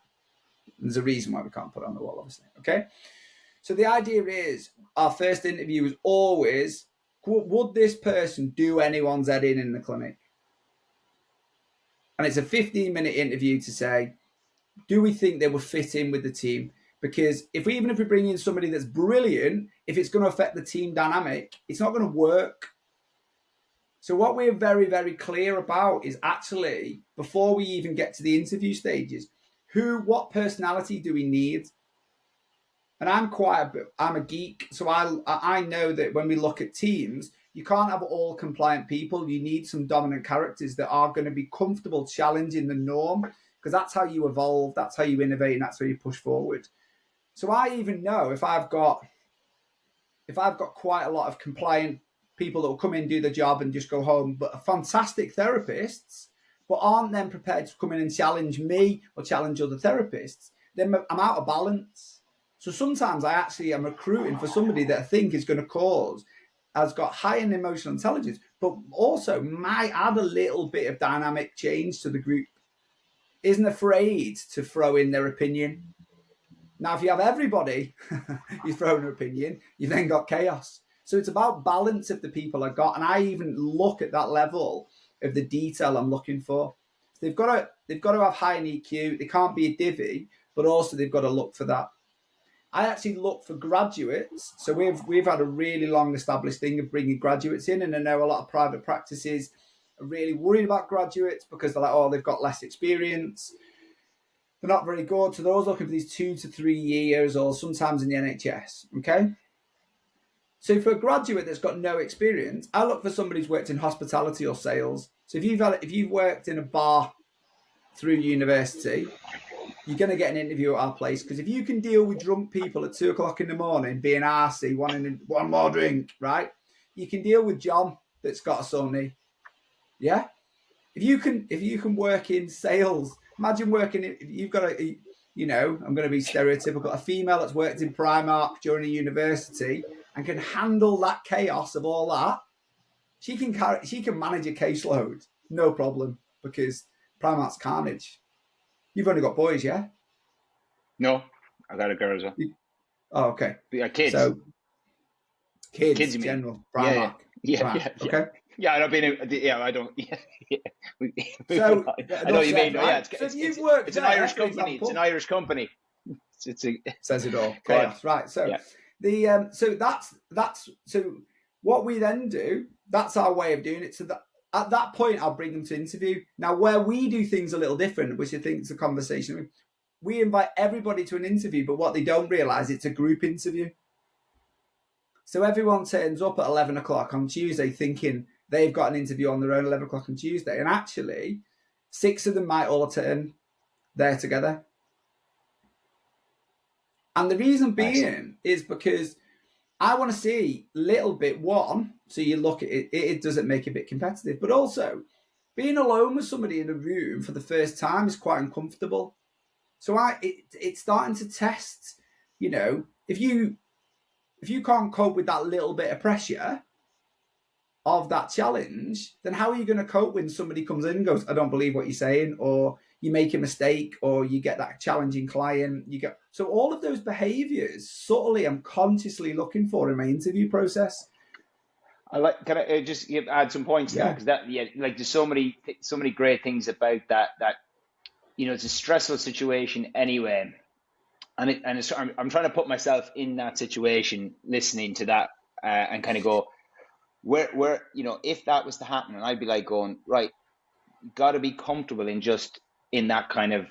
And there's a reason why we can't put it on the wall, obviously. Okay. So the idea is our first interview is always, would this person do anyone's head in the clinic? And it's a 15-minute interview to say, do we think they would fit in with the team? Because even if we bring in somebody that's brilliant, if it's going to affect the team dynamic, it's not going to work. So what we're very, very clear about is actually, before we even get to the interview stages, what personality do we need? And I'm a geek, so I know that when we look at teams, you can't have all compliant people. You need some dominant characters that are going to be comfortable challenging the norm, because that's how you evolve, that's how you innovate, and that's how you push forward. So I even know if I've got quite a lot of compliant people that will come in, do the job, and just go home, but are fantastic therapists, but aren't then prepared to come in and challenge me or challenge other therapists, then I'm out of balance. So sometimes I actually am recruiting for somebody that I think is going to has got high in emotional intelligence, but also might add a little bit of dynamic change to the group, isn't afraid to throw in their opinion. Now, if you have everybody, you throw in an opinion, you've then got chaos. So it's about balance of the people I've got. And I even look at that level of the detail I'm looking for. They've got to have high in EQ. They can't be a divvy, but also they've got to look for that. I actually look for graduates. So we've had a really long established thing of bringing graduates in, and I know a lot of private practices are really worried about graduates because they're like, oh, they've got less experience. They're not very good. So they're always looking for these 2 to 3 years, or sometimes in the NHS. Okay. So for a graduate that's got no experience, I look for somebody who's worked in hospitality or sales. So if you've worked in a bar through university, you're going to get an interview at our place, because if you can deal with drunk people at 2 o'clock in the morning being arsey, wanting one more drink, right? You can deal with John that's got a Sony. Yeah. If you can work in sales, imagine working if you've got I'm going to be stereotypical, a female that's worked in Primark during a university and can handle that chaos of all that. She can manage a caseload, no problem, because Primark's carnage. You've only got boys, yeah? No, I got a girl as well. Oh, okay. Yeah, kids. So kids in general. Primark. Yeah. Okay. Yeah, I don't. Yeah. So I know what you mean. Right? Yeah, it's an Irish company. It's an Irish company. Says it all. Chaos. Right. So So what we then do, that's our way of doing it. So that at that point, I'll bring them to interview. Now, where we do things a little different, which I think is a conversation, we invite everybody to an interview, but what they don't realize, it's a group interview. So everyone turns up at 11 o'clock on Tuesday thinking they've got an interview on their own 11 o'clock on Tuesday. And actually, 6 of them might all turn there together. And the reason being is because I want to see a little bit, one, so you look at it, it doesn't make it a bit competitive, but also being alone with somebody in a room for the first time is quite uncomfortable. So it's starting to test, if you can't cope with that little bit of pressure of that challenge, then how are you going to cope when somebody comes in and goes, I don't believe what you're saying, or you make a mistake, or you get that challenging client, so all of those behaviors subtly I'm consciously looking for in my interview process. Can I just add some points to that? Because there's so many great things about that it's a stressful situation anyway. And I'm trying to put myself in that situation, listening to that, and kind of go, where if that was to happen, and I'd be like going, right, you got to be comfortable in that kind of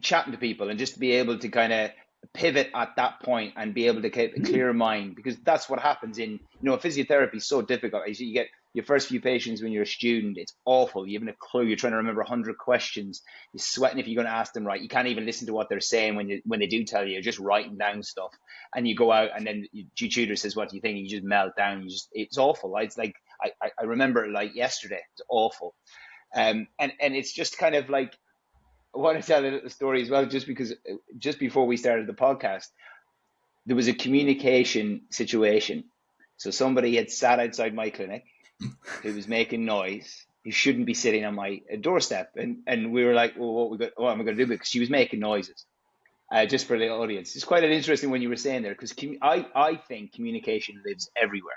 chatting to people, and just be able to kind of pivot at that point and be able to keep a clear mind, because that's what happens in physiotherapy is so difficult. You get your first few patients when you're a student, it's awful. You haven't a clue. You're trying to remember 100 questions. You're sweating if you're going to ask them right. You can't even listen to what they're saying when they do tell you. You're just writing down stuff, and you go out, and then your tutor says, "What do you think?" And you just melt down. It's awful. It's like I remember it like yesterday. It's awful, and it's just kind of like, I want to tell a little story as well, just because just before we started the podcast, there was a communication situation. So somebody had sat outside my clinic who was making noise. He shouldn't be sitting on my doorstep. And we were like, well, what am I going to do? Because she was making noises. Just for the audience. It's quite interesting when you were saying there, because I think communication lives everywhere.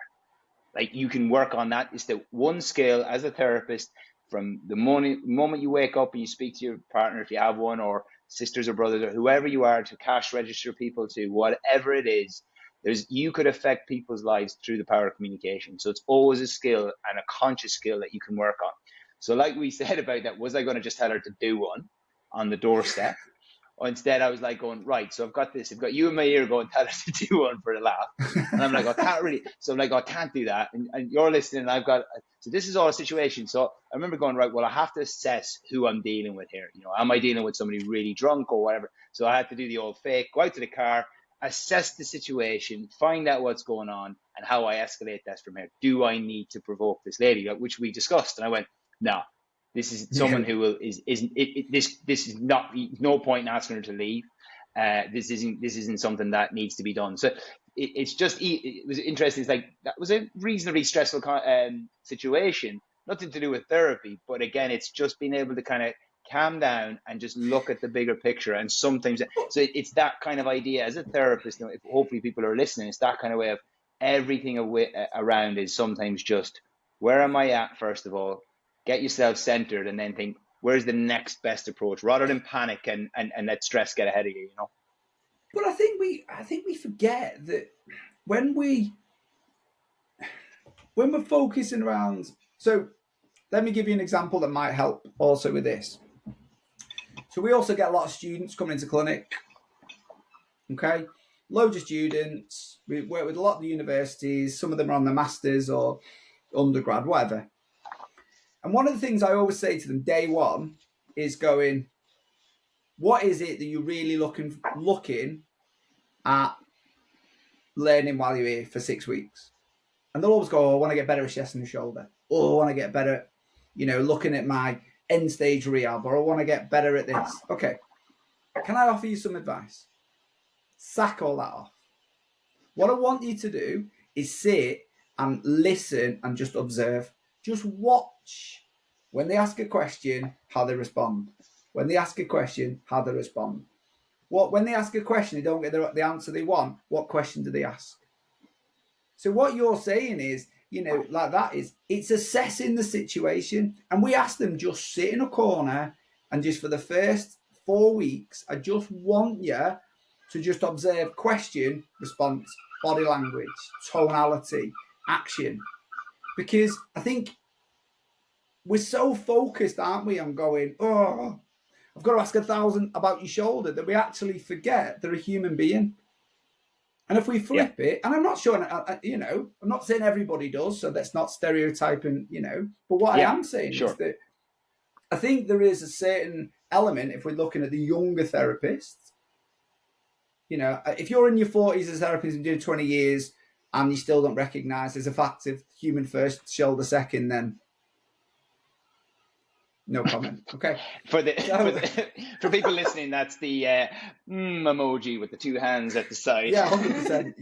Like, you can work on that. It's the one skill as a therapist. From the moment you wake up and you speak to your partner, if you have one, or sisters or brothers, or whoever you are, to cash register people, to whatever it is, you could affect people's lives through the power of communication. So it's always a skill, and a conscious skill, that you can work on. So like we said about that, was I going to just tell her to do one on the doorstep? Or instead, I was like going, right, so I've got you in my ear going, tell her to do one for the laugh. And I'm like, I can't really. So I'm like, I can't do that. And you're listening, and so this is all a situation. So I remember going, right, well, I have to assess who I'm dealing with here. Am I dealing with somebody really drunk or whatever? So I had to do the old fake, go out to the car, assess the situation, find out what's going on, and how I escalate that from here. Do I need to provoke this lady, which we discussed? And I went, no. This is someone who this is not, no point in asking her to leave. This isn't something that needs to be done. So it was interesting. It's like, that was a reasonably stressful situation, nothing to do with therapy, but again, it's just being able to kind of calm down and just look at the bigger picture. And sometimes, so it's that kind of idea as a therapist. If hopefully people are listening, it's that kind of way of everything around is sometimes just, where am I at first of all? Get yourself centered, and then think, where's the next best approach, rather than panic and let stress get ahead of you, But I think we forget that when we're focusing around. So let me give you an example that might help also with this. So we also get a lot of students coming into clinic. Okay, loads of students. We work with a lot of the universities. Some of them are on the masters or undergrad, whatever. And one of the things I always say to them day one is going, what is it that you're really looking at learning while you're here for 6 weeks? And they'll always go, I want to get better at chest and shoulder. Or I want to get better at, looking at my end stage rehab. Or I want to get better at this. Okay, can I offer you some advice? Sack all that off. What I want you to do is sit and listen and just observe. Just watch. When they ask a question, how they respond. When they ask a question, how they respond. When they ask a question, they don't get the answer they want. What question do they ask? So what you're saying is, like that is, it's assessing the situation. And we ask them, just sit in a corner, and just for the first 4 weeks, I just want you to just observe question, response, body language, tonality, action. Because I think we're so focused, aren't we, on going, oh, I've got to ask 1,000 about your shoulder, that we actually forget they're a human being. And if we flip it, and I'm not sure, I'm not saying everybody does, so that's not stereotyping, but what I am saying is that I think there is a certain element, if we're looking at the younger therapists, if you're in your 40s as a therapist and doing 20 years and you still don't recognize there's a fact of human first, shoulder second, then no comment. Okay. For people listening, that's the emoji with the two hands at the side. Yeah, 100%.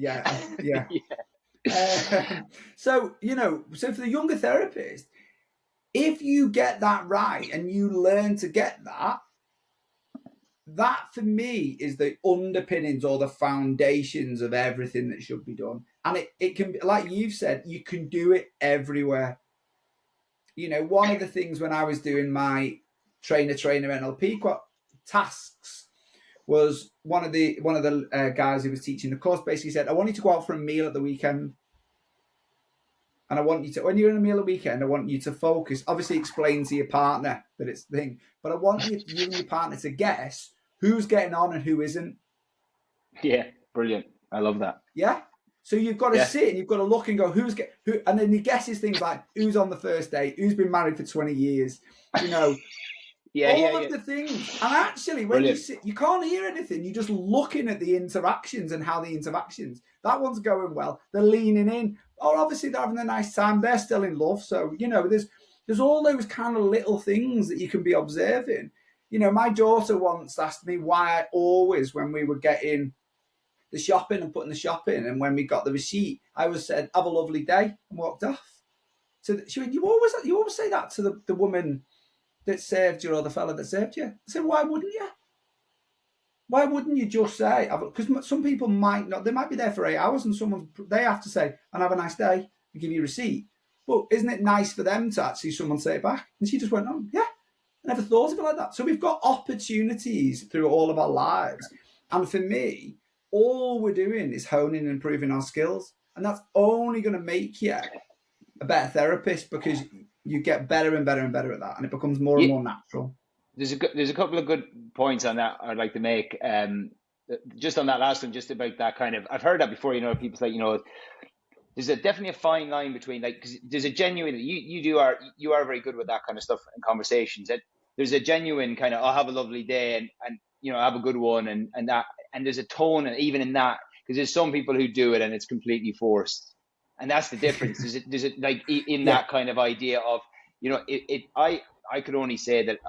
Yeah. So for the younger therapist, if you get that right and you learn to get that for me is the underpinnings or the foundations of everything that should be done. And it can be, like you've said, you can do it everywhere. One of the things when I was doing my trainer NLP tasks was one of the guys who was teaching the course basically said, I want you to go out for a meal at the weekend. And I want you to, when you're in a meal at the weekend, I want you to focus, obviously explain to your partner that it's the thing, but I want you and your partner to guess who's getting on and who isn't. Yeah, brilliant. I love that. Yeah. So you've got to sit and you've got to look and go, who, and then he guesses things like who's on the first date, who's been married for 20 years, all of the things. And actually, when you sit, you can't hear anything. You're just looking at the interactions and how the interactions. That one's going well. They're leaning in. Oh, obviously they're having a nice time. They're still in love. So there's all those kind of little things that you can be observing. My daughter once asked me why I always, when we were getting the shopping and putting the shop in, and when we got the receipt, I always said, "Have a lovely day," and walked off. So she went, "You always say that to the woman that served you or the fella that served you." I said, "Why wouldn't you? Why wouldn't you just say?" Because some people might not. They might be there for 8 hours, and they have to say, "And have a nice day," and give you a receipt. But isn't it nice for them to actually someone say it back? And she just went, "Oh, yeah, I never thought of it like that." So we've got opportunities through all of our lives, and for me, all we're doing is honing and improving our skills. And that's only going to make you a better therapist because you get better and better and better at that. And it becomes more and more natural. There's a couple of good points on that I'd like to make. Just on that last one, just about that kind of, I've heard that before, people say, there's definitely a fine line between, because there's a genuine, you are very good with that kind of stuff in conversations. That there's a genuine kind of, I'll have a lovely day and have a good one and that. And there's a tone, and even in that, because there's some people who do it and it's completely forced, and that's the difference. There's that kind of idea of, I could only say that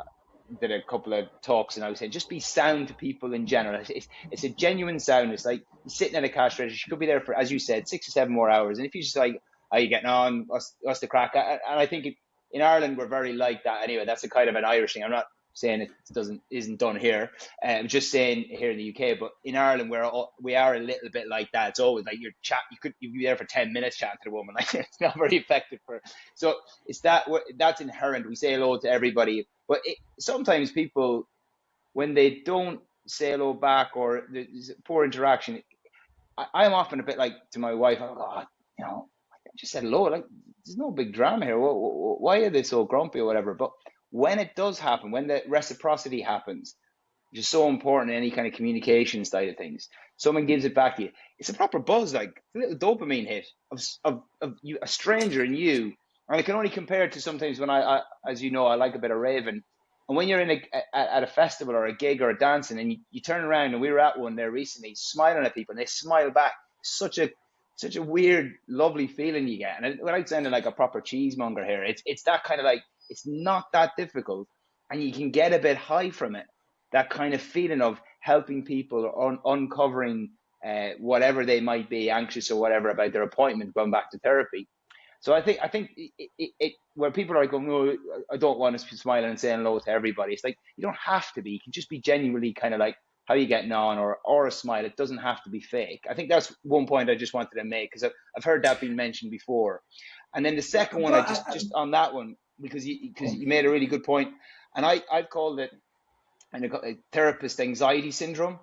did a couple of talks, and I was saying just be sound to people in general. It's a genuine soundness. Like sitting at a cash register, she could be there for, as you said, 6 or 7 more hours, and if you just like, are you getting on? What's the crack? And I think in Ireland we're very like that. Anyway, that's a kind of an Irish thing. I'm not saying it isn't done here. I'm just saying here in the UK, but in Ireland we are a little bit like that. It's always like you'd be there for 10 minutes chatting to the woman. Like it's not very effective so it's that's inherent. We say hello to everybody, but sometimes people, when they don't say hello back or there's poor interaction, I'm often a bit like to my wife, I just said hello. Like there's no big drama here. Why are they so grumpy or whatever? But when it does happen, when the reciprocity happens, which is so important in any kind of communication side of things, someone gives it back to you. It's a proper buzz, like a little dopamine hit of you, a stranger and you. And I can only compare it to sometimes when I as you know, I like a bit of raving. And when you're at a festival or a gig or a dancing, and you turn around, and we were at one there recently, smiling at people, and they smile back. Such a weird, lovely feeling you get. And without sounding like a proper cheesemonger here, it's that kind of like, it's not that difficult, and you can get a bit high from it. That kind of feeling of helping people or uncovering whatever they might be anxious or whatever about their appointment, going back to therapy. So I think where people are going, no, I don't want to be smiling and saying hello to everybody. It's like, you don't have to be. You can just be genuinely kind of like, how are you getting on, or a smile. It doesn't have to be fake. I think that's one point I just wanted to make, because I've heard that being mentioned before. And then the second one, I just on that one, because you made a really good point, and I've called it a therapist anxiety syndrome,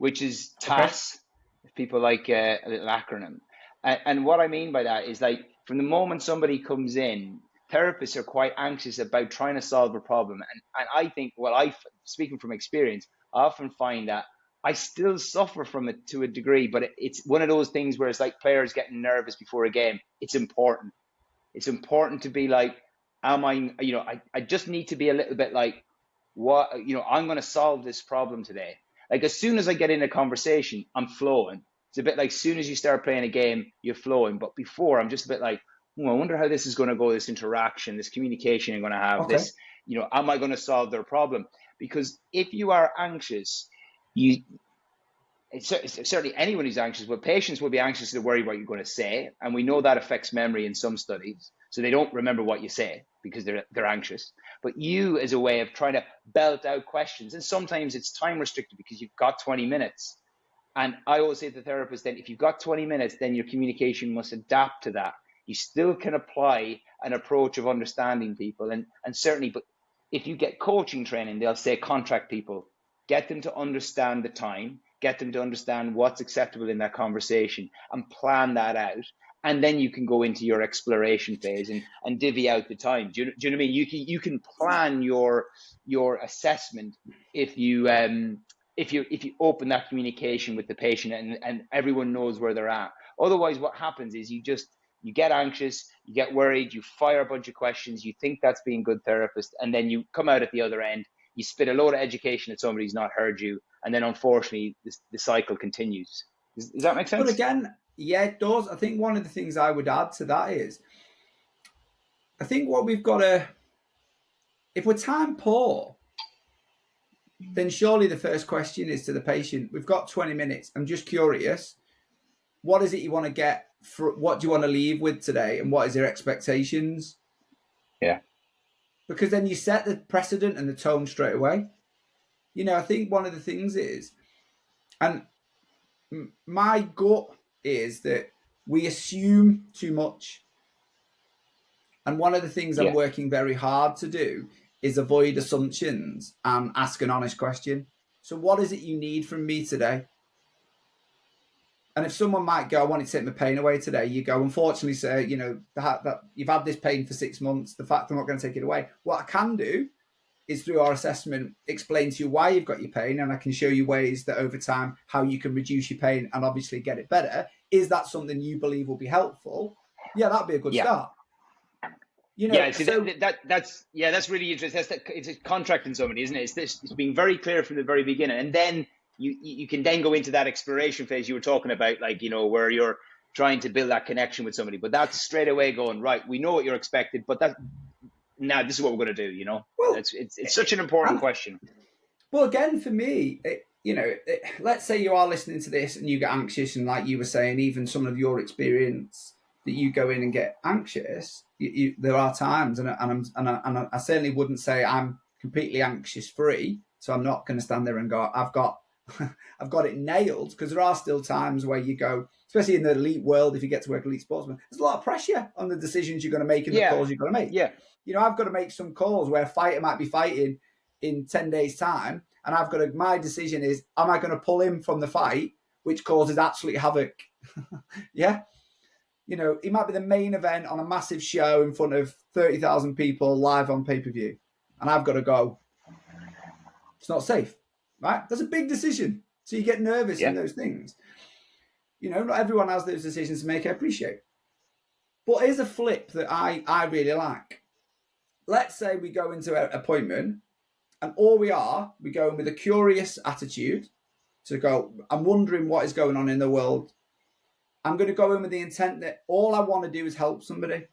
which is Okay. TAS, if people like a little acronym. And what I mean by that is, like, from the moment somebody comes in, therapists are quite anxious about trying to solve a problem. And I think, well, speaking from experience, I often find that I still suffer from it to a degree, but it's one of those things where it's like players getting nervous before a game. It's important. It's important to be like, I just need to be a little bit like, I'm going to solve this problem today. Like, as soon as I get in a conversation, I'm flowing. It's a bit like, as soon as you start playing a game, you're flowing. But before, I'm just a bit like, I wonder how this is going to go, this interaction, this communication I'm going to have, Okay. this, am I going to solve their problem? Because if you are anxious, certainly anyone who's anxious, but patients will be anxious to worry what you're going to say. And we know that affects memory in some studies. So they don't remember what you say because they're anxious. But you, as a way of trying to belt out questions, and sometimes it's time restricted because you've got 20 minutes. And I always say to the therapist, then if you've got 20 minutes, then your communication must adapt to that. You still can apply an approach of understanding people. And certainly, but if you get coaching training, they'll say contract people, get them to understand the time, get them to understand what's acceptable in that conversation, and plan that out. And then you can go into your exploration phase and divvy out the time. Do you know what I mean? You can plan your assessment if you open that communication with the patient and everyone knows where they're at. Otherwise, what happens is you get anxious, you get worried, you fire a bunch of questions, you think that's being good therapist, and then you come out at the other end, you spit a load of education at somebody who's not heard you, and then unfortunately the cycle continues. Does that make sense? But again, yeah, it does. I think one of the things I would add to that is, I think what we've got to, if we're time poor, then surely the first question is to the patient. We've got 20 minutes. I'm just curious. What is it you want to get? What do you want to leave with today? And what is your expectations? Yeah. Because then you set the precedent and the tone straight away. I think one of the things is, and my gut is that we assume too much. And one of the things I'm working very hard to do is avoid assumptions and ask an honest question. So what is it you need from me today? And if someone might go, I want to take my pain away today, you go, unfortunately, sir, that you've had this pain for 6 months. The fact I'm not going to take it away. What I can do is, through our assessment, explain to you why you've got your pain, and I can show you ways that over time how you can reduce your pain and obviously get it better. Is that something you believe will be helpful? Yeah, that'd be a good start. That's really interesting. It's a contract in somebody, isn't it? It's being very clear from the very beginning, and then you can then go into that exploration phase you were talking about, like, where you're trying to build that connection with somebody. But that's straight away going, right, we know what you're expected, but now this is what we're going to do. Well, it's such an important question. Well, again, for me, let's say you are listening to this and you get anxious, and like you were saying, even some of your experience that you go in and get anxious. There are times, and I certainly wouldn't say I'm completely anxious free. So I'm not going to stand there and go, I've got it nailed, because there are still times where you go, especially in the elite world, if you get to work elite sportsman, there's a lot of pressure on the decisions you're going to make and the calls you're going to make. Yeah. I've got to make some calls where a fighter might be fighting in 10 days' time, and my decision is, am I going to pull him from the fight, which causes absolute havoc? Yeah. He might be the main event on a massive show in front of 30,000 people live on pay-per-view, and I've got to go, it's not safe, right? That's a big decision. So you get nervous in those things. Not everyone has those decisions to make, I appreciate. But here's a flip that I really like. Let's say we go into an appointment, and we go in with a curious attitude to go, I'm wondering what is going on in the world. I'm going to go in with the intent that all I want to do is help somebody.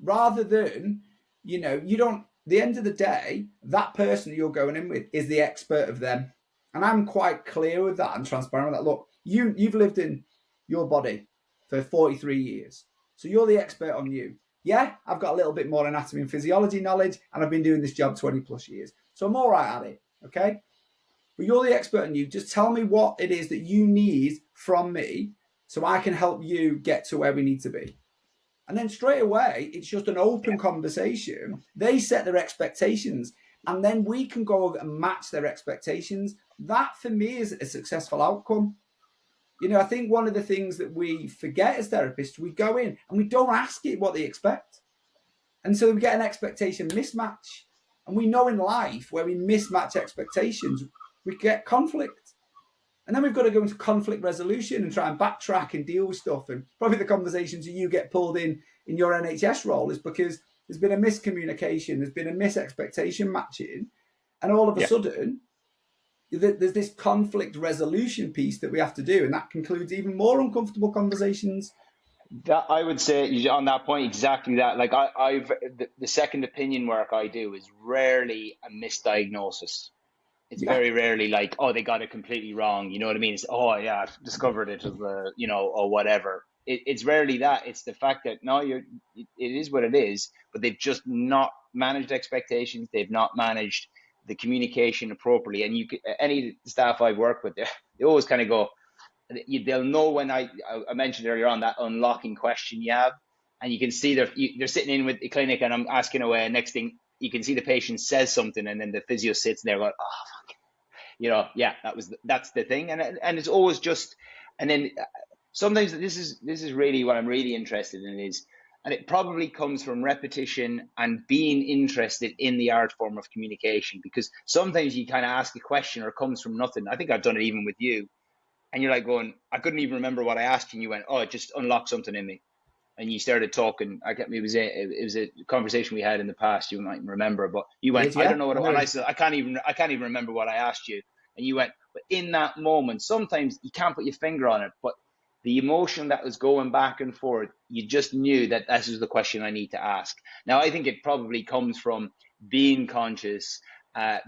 Rather than, the end of the day, that person you're going in with is the expert of them. And I'm quite clear with that and transparent with that. Look, you've lived in your body for 43 years. So you're the expert on you. Yeah, I've got a little bit more anatomy and physiology knowledge, and I've been doing this job 20 plus years. So I'm all right at it, okay? But you're the expert on you. Just tell me what it is that you need from me so I can help you get to where we need to be. And then straight away, it's just an open conversation. They set their expectations. and then we can go and match their expectations. That for me is a successful outcome. I think one of the things that we forget as therapists, we go in and we don't ask it what they expect. And so we get an expectation mismatch. And we know in life where we mismatch expectations, we get conflict. And then we've got to go into conflict resolution and try and backtrack and deal with stuff. And probably the conversations that you get pulled in your NHS role is because there's been a miscommunication, there's been a misexpectation matching. And all of a sudden, there's this conflict resolution piece that we have to do. And that concludes even more uncomfortable conversations. That I would say on that point, exactly that. Like I've the second opinion work I do is rarely a misdiagnosis. It's very rarely like, oh, they got it completely wrong. You know what I mean? It's, oh yeah, I've discovered it as or whatever. It's rarely that. It's the fact that no, it is what it is, but they've just not managed expectations. They've not managed the communication appropriately. And any staff I work with, they always kind of go, they'll know when I mentioned earlier on that unlocking question you have, and you can see they're sitting in with the clinic, and I'm asking away. And next thing you can see the patient says something, and then the physio sits there going, "Oh fuck," yeah, that's the thing, and it's always just, and then sometimes this is really what I'm really interested in is, and it probably comes from repetition and being interested in the art form of communication, because sometimes you kind of ask a question or it comes from nothing. I think I've done it even with you. And you're like going, I couldn't even remember what I asked you. And you went, oh, it just unlocked something in me. And you started talking. It was a conversation we had in the past. You might remember, but you went, I don't know what. And I said, I can't even remember what I asked you. And you went, but in that moment, sometimes you can't put your finger on it, but the emotion that was going back and forth, you just knew that this is the question I need to ask. Now, I think it probably comes from being conscious,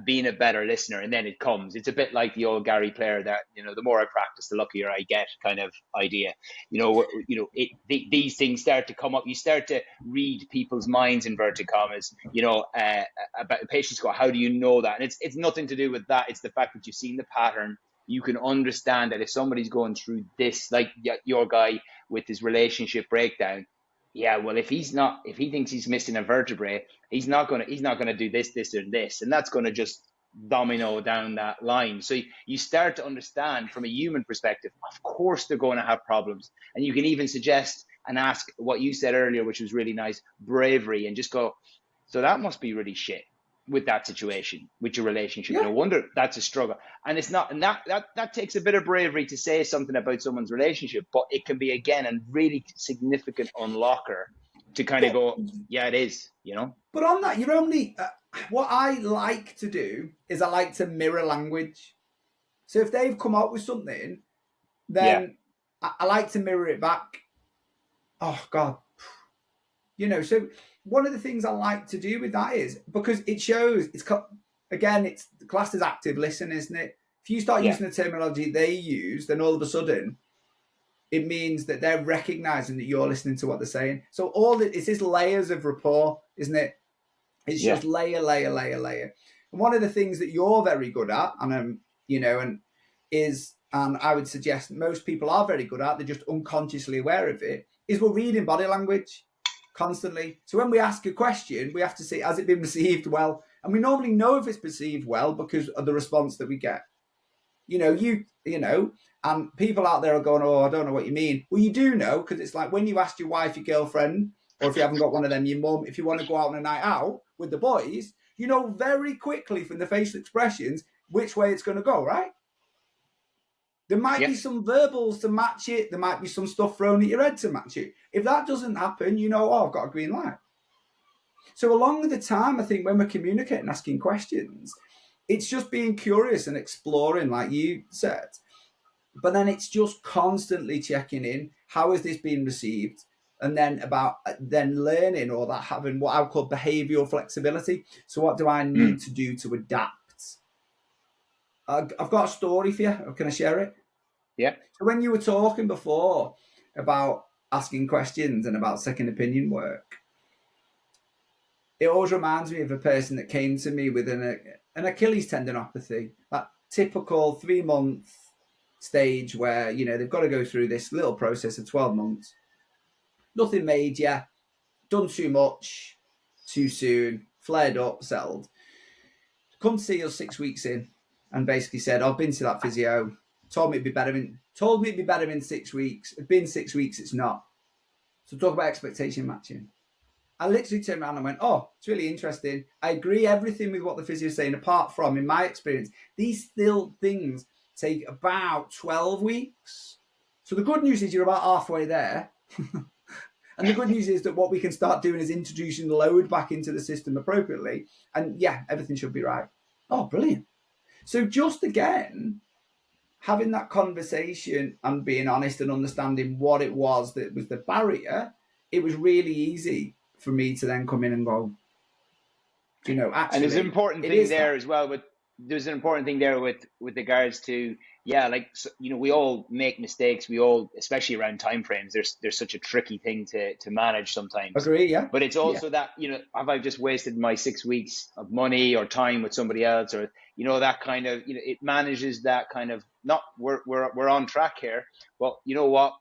being a better listener, and then it comes. It's a bit like the old Gary Player that, the more I practice, the luckier I get kind of idea. These things start to come up. You start to read people's minds, inverted commas, about patients go, how do you know that? And it's nothing to do with that. It's the fact that you've seen the pattern. You can understand that if somebody's going through this, like your guy with his relationship breakdown, yeah, well, if he thinks he's missing a vertebrae, he's not gonna do this, or this, and that's gonna just domino down that line. So you start to understand from a human perspective, of course they're going to have problems, and you can even suggest and ask what you said earlier, which was really nice, bravery, and just go, so that must be really shit with that situation, with your relationship. No wonder that's a struggle. And it's not, and that takes a bit of bravery to say something about someone's relationship, but it can be, again, a really significant unlocker to kind of go, yeah, it is, But on that, you're only, what I like to do is I like to mirror language. So if they've come up with something, then I like to mirror it back. Oh God. So one of the things I like to do with that is, because it shows, it's classed as active listen, isn't it? If you start using the terminology they use, then all of a sudden it means that they're recognizing that you're listening to what they're saying. So it's this layers of rapport, isn't it? It's just layer. And one of the things that you're very good at, and I would suggest most people are very good at, they're just unconsciously aware of it, is we're reading body language constantly. So when we ask a question, we have to say, has it been received well? And we normally know if it's perceived well because of the response that we get. And people out there are going, oh, I don't know what you mean. Well, you do know, because it's like when you ask your wife, your girlfriend, or if you haven't got one of them, your mum, if you want to go out on a night out with the boys, you know very quickly from the facial expressions which way it's going to go, right? There might be some verbals to match it. There might be some stuff thrown at your head to match it. If that doesn't happen, I've got a green light. So along with the time, I think when we're communicating, asking questions, it's just being curious and exploring, like you said. But then it's just constantly checking in. How is this being received? And then learning, or that having what I would call behavioral flexibility. So what do I need to do to adapt? I've got a story for you. Can I share it? Yeah. So when you were talking before about asking questions and about second opinion work, it always reminds me of a person that came to me with an Achilles tendinopathy, that typical 3-month stage where, they've got to go through this little process of 12 months. Nothing major, done too much, too soon, flared up, settled. come to see us 6 weeks in and basically said, I've been to that physio, told me it'd be better in 6 weeks. It's been 6 weeks, it's not. So talk about expectation matching. I literally turned around and went, oh, it's really interesting. I agree everything with what the physio is saying, apart from, in my experience, these still things take about 12 weeks. So the good news is you're about halfway there. And the good news is that what we can start doing is introducing the load back into the system appropriately. And yeah, everything should be right. Oh, brilliant. So just again, having that conversation and being honest and understanding what it was that was the barrier, it was really easy for me to then come in and go, you know, actually, and there's an important thing there as well. There's an important thing there with regards to, yeah, like, you know, we all make mistakes. We all, especially around timeframes, there's such a tricky thing to manage sometimes. Agree, yeah. But it's also that, you know, have I just wasted my 6 weeks of money or time with somebody else, or, you know, that kind of, you know, it manages that kind of, not we're on track here. Well, you know what?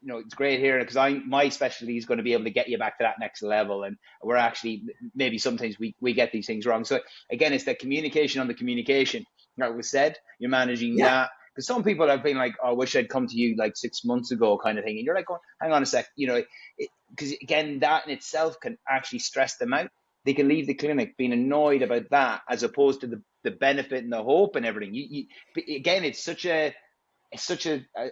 You know, it's great here because my specialty is going to be able to get you back to that next level. And we're actually, maybe sometimes we get these things wrong. So again, it's the communication on the communication that was said. You're managing that. Because some people have been like, oh, I wish I'd come to you like 6 months ago kind of thing. And you're like, oh, hang on a sec. You know, because again, that in itself can actually stress them out. They can leave the clinic being annoyed about that, as opposed to the benefit and the hope and everything. Again, it's such a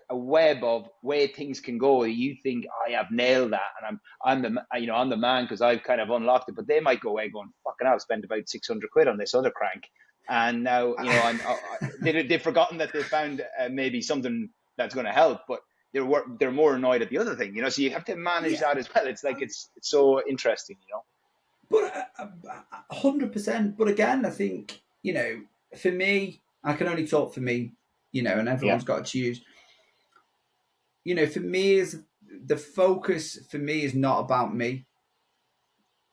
web of where things can go. You think, oh, I've nailed that, and I'm the man because I've kind of unlocked it. But they might go away going, fucking hell, I've spent about 600 quid on this other crank, and now, you know, they've forgotten that they found maybe something that's going to help, but they're more annoyed at the other thing, you know. So you have to manage that as well. It's like it's so interesting, you know. But 100%. But again, I think, you know, for me, I can only talk for me, you know, and everyone's got to choose. You know, for me, is the focus for me is not about me.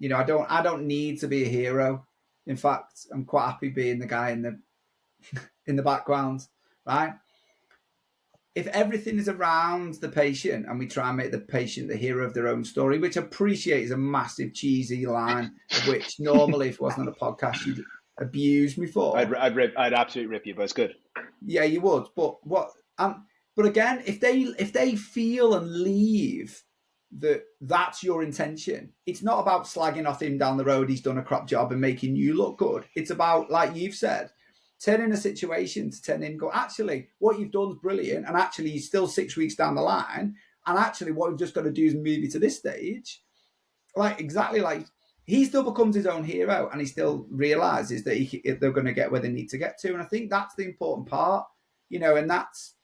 You know, I don't need to be a hero. In fact, I'm quite happy being the guy in the background, right? If everything is around the patient and we try and make the patient the hero of their own story, which I appreciate is a massive cheesy line, of which normally if it wasn't on a podcast you'd abuse me for. I'd absolutely rip you, but it's good. Yeah, you would. But but again, if they feel and leave that's your intention, it's not about slagging off him down the road, he's done a crap job, and making you look good. It's about, like you've said, turning a situation to turn in, go, actually, what you've done is brilliant, and actually you're still 6 weeks down the line, and actually what we've just got to do is move you to this stage. Like, exactly, like, he still becomes his own hero, and he still realizes that they're going to get where they need to get to. And I think that's the important part, you know, and that's,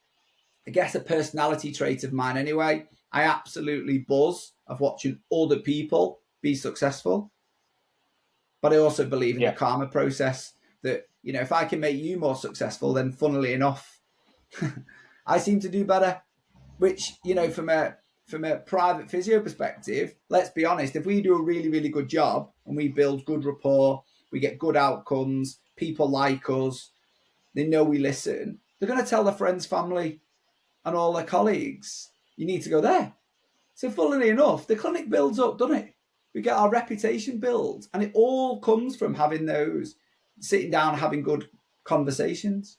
I guess, a personality trait of mine anyway. I absolutely buzz of watching other people be successful, but I also believe in the karma process, that, you know, if I can make you more successful, then funnily enough, I seem to do better. Which, you know, from a private physio perspective, let's be honest, if we do a really, really good job and we build good rapport, we get good outcomes, people like us, they know we listen, they're going to tell their friends, family, and all their colleagues, you need to go there. So funnily enough, the clinic builds up, doesn't it? We get our reputation built, and it all comes from having those, sitting down, having good conversations,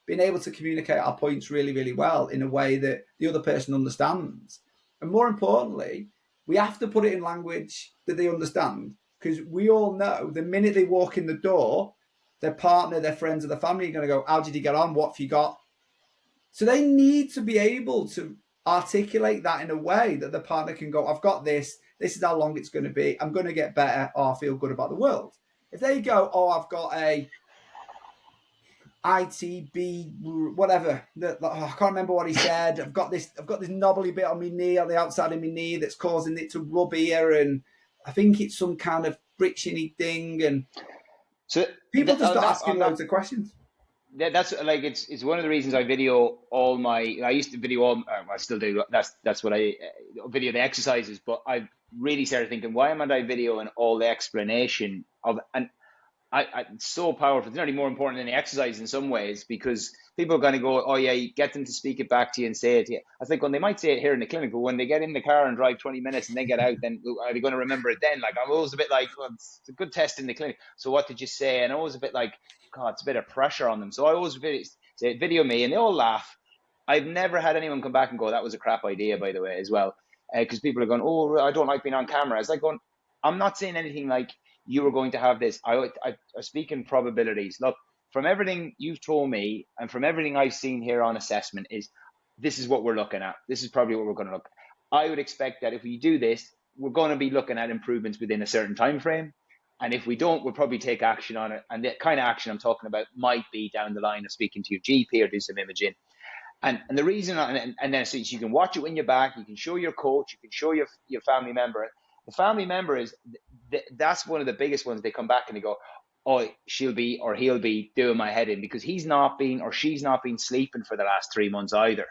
being able to communicate our points really, really well in a way that the other person understands. And more importantly, we have to put it in language that they understand, because we all know the minute they walk in the door, their partner, their friends, or their family are going to go, how did you get on? What have you got? So they need to be able to articulate that in a way that the partner can go, I've got this. This is how long it's going to be. I'm going to get better. Oh, I feel good about the world. If they go, oh, I've got a ITB, whatever. I can't remember what he said. I've got this knobbly bit on my knee, on the outside of my knee, that's causing it to rub here, and I think it's some kind of frictiony thing. And so people just start asking loads of questions. That's like, it's one of the reasons I video all my. I used to video all. I still do. That's what I video the exercises. But I really started thinking, why am I videoing all the explanation of, and it's so powerful. It's nearly more important than the exercise in some ways, because people are going to go, oh yeah, you get them to speak it back to you and say it to you. I think when they might say it here in the clinic, but when they get in the car and drive 20 minutes and then get out, then are they going to remember it then? Like, I'm always a bit like, well, it's a good test in the clinic. So what did you say? And I was a bit like, God, it's a bit of pressure on them. So I always say, video me, and they all laugh. I've never had anyone come back and go, that was a crap idea, by the way, as well. Because people are going, oh, I don't like being on camera. It's like going, I'm not saying anything like you were going to have this. I speak in probabilities. Look, from everything you've told me and from everything I've seen here on assessment this is what we're looking at. This is probably what we're going to look at. I would expect that if we do this, we're going to be looking at improvements within a certain time frame. And if we don't, we'll probably take action on it. And the kind of action I'm talking about might be down the line of speaking to your GP or do some imaging. And the reason, and then so you can watch it when you're back, you can show your coach, you can show your family member. The family member that's one of the biggest ones. They come back and they go, oh, she'll be or he'll be doing my head in because he's not been or she's not been sleeping for the last 3 months either.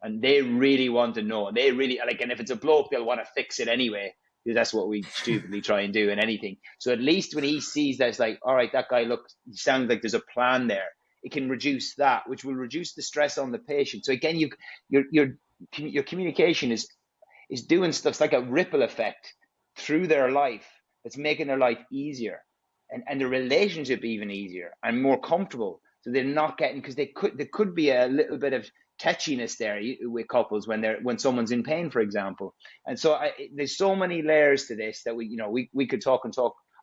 And they really want to know. They really and if it's a bloke, they'll want to fix it anyway. Because that's what we stupidly try and do in anything. So at least when he sees that, it's like, all right, that guy sounds like there's a plan there. It can reduce that, which will reduce the stress on the patient. So again, your communication is doing stuff. It's like a ripple effect through their life. It's making their life easier and the relationship even easier and more comfortable. So they're not getting, because there could be a little bit of tetchiness there with couples when someone's in pain, for example. And so there's so many layers to this that we could talk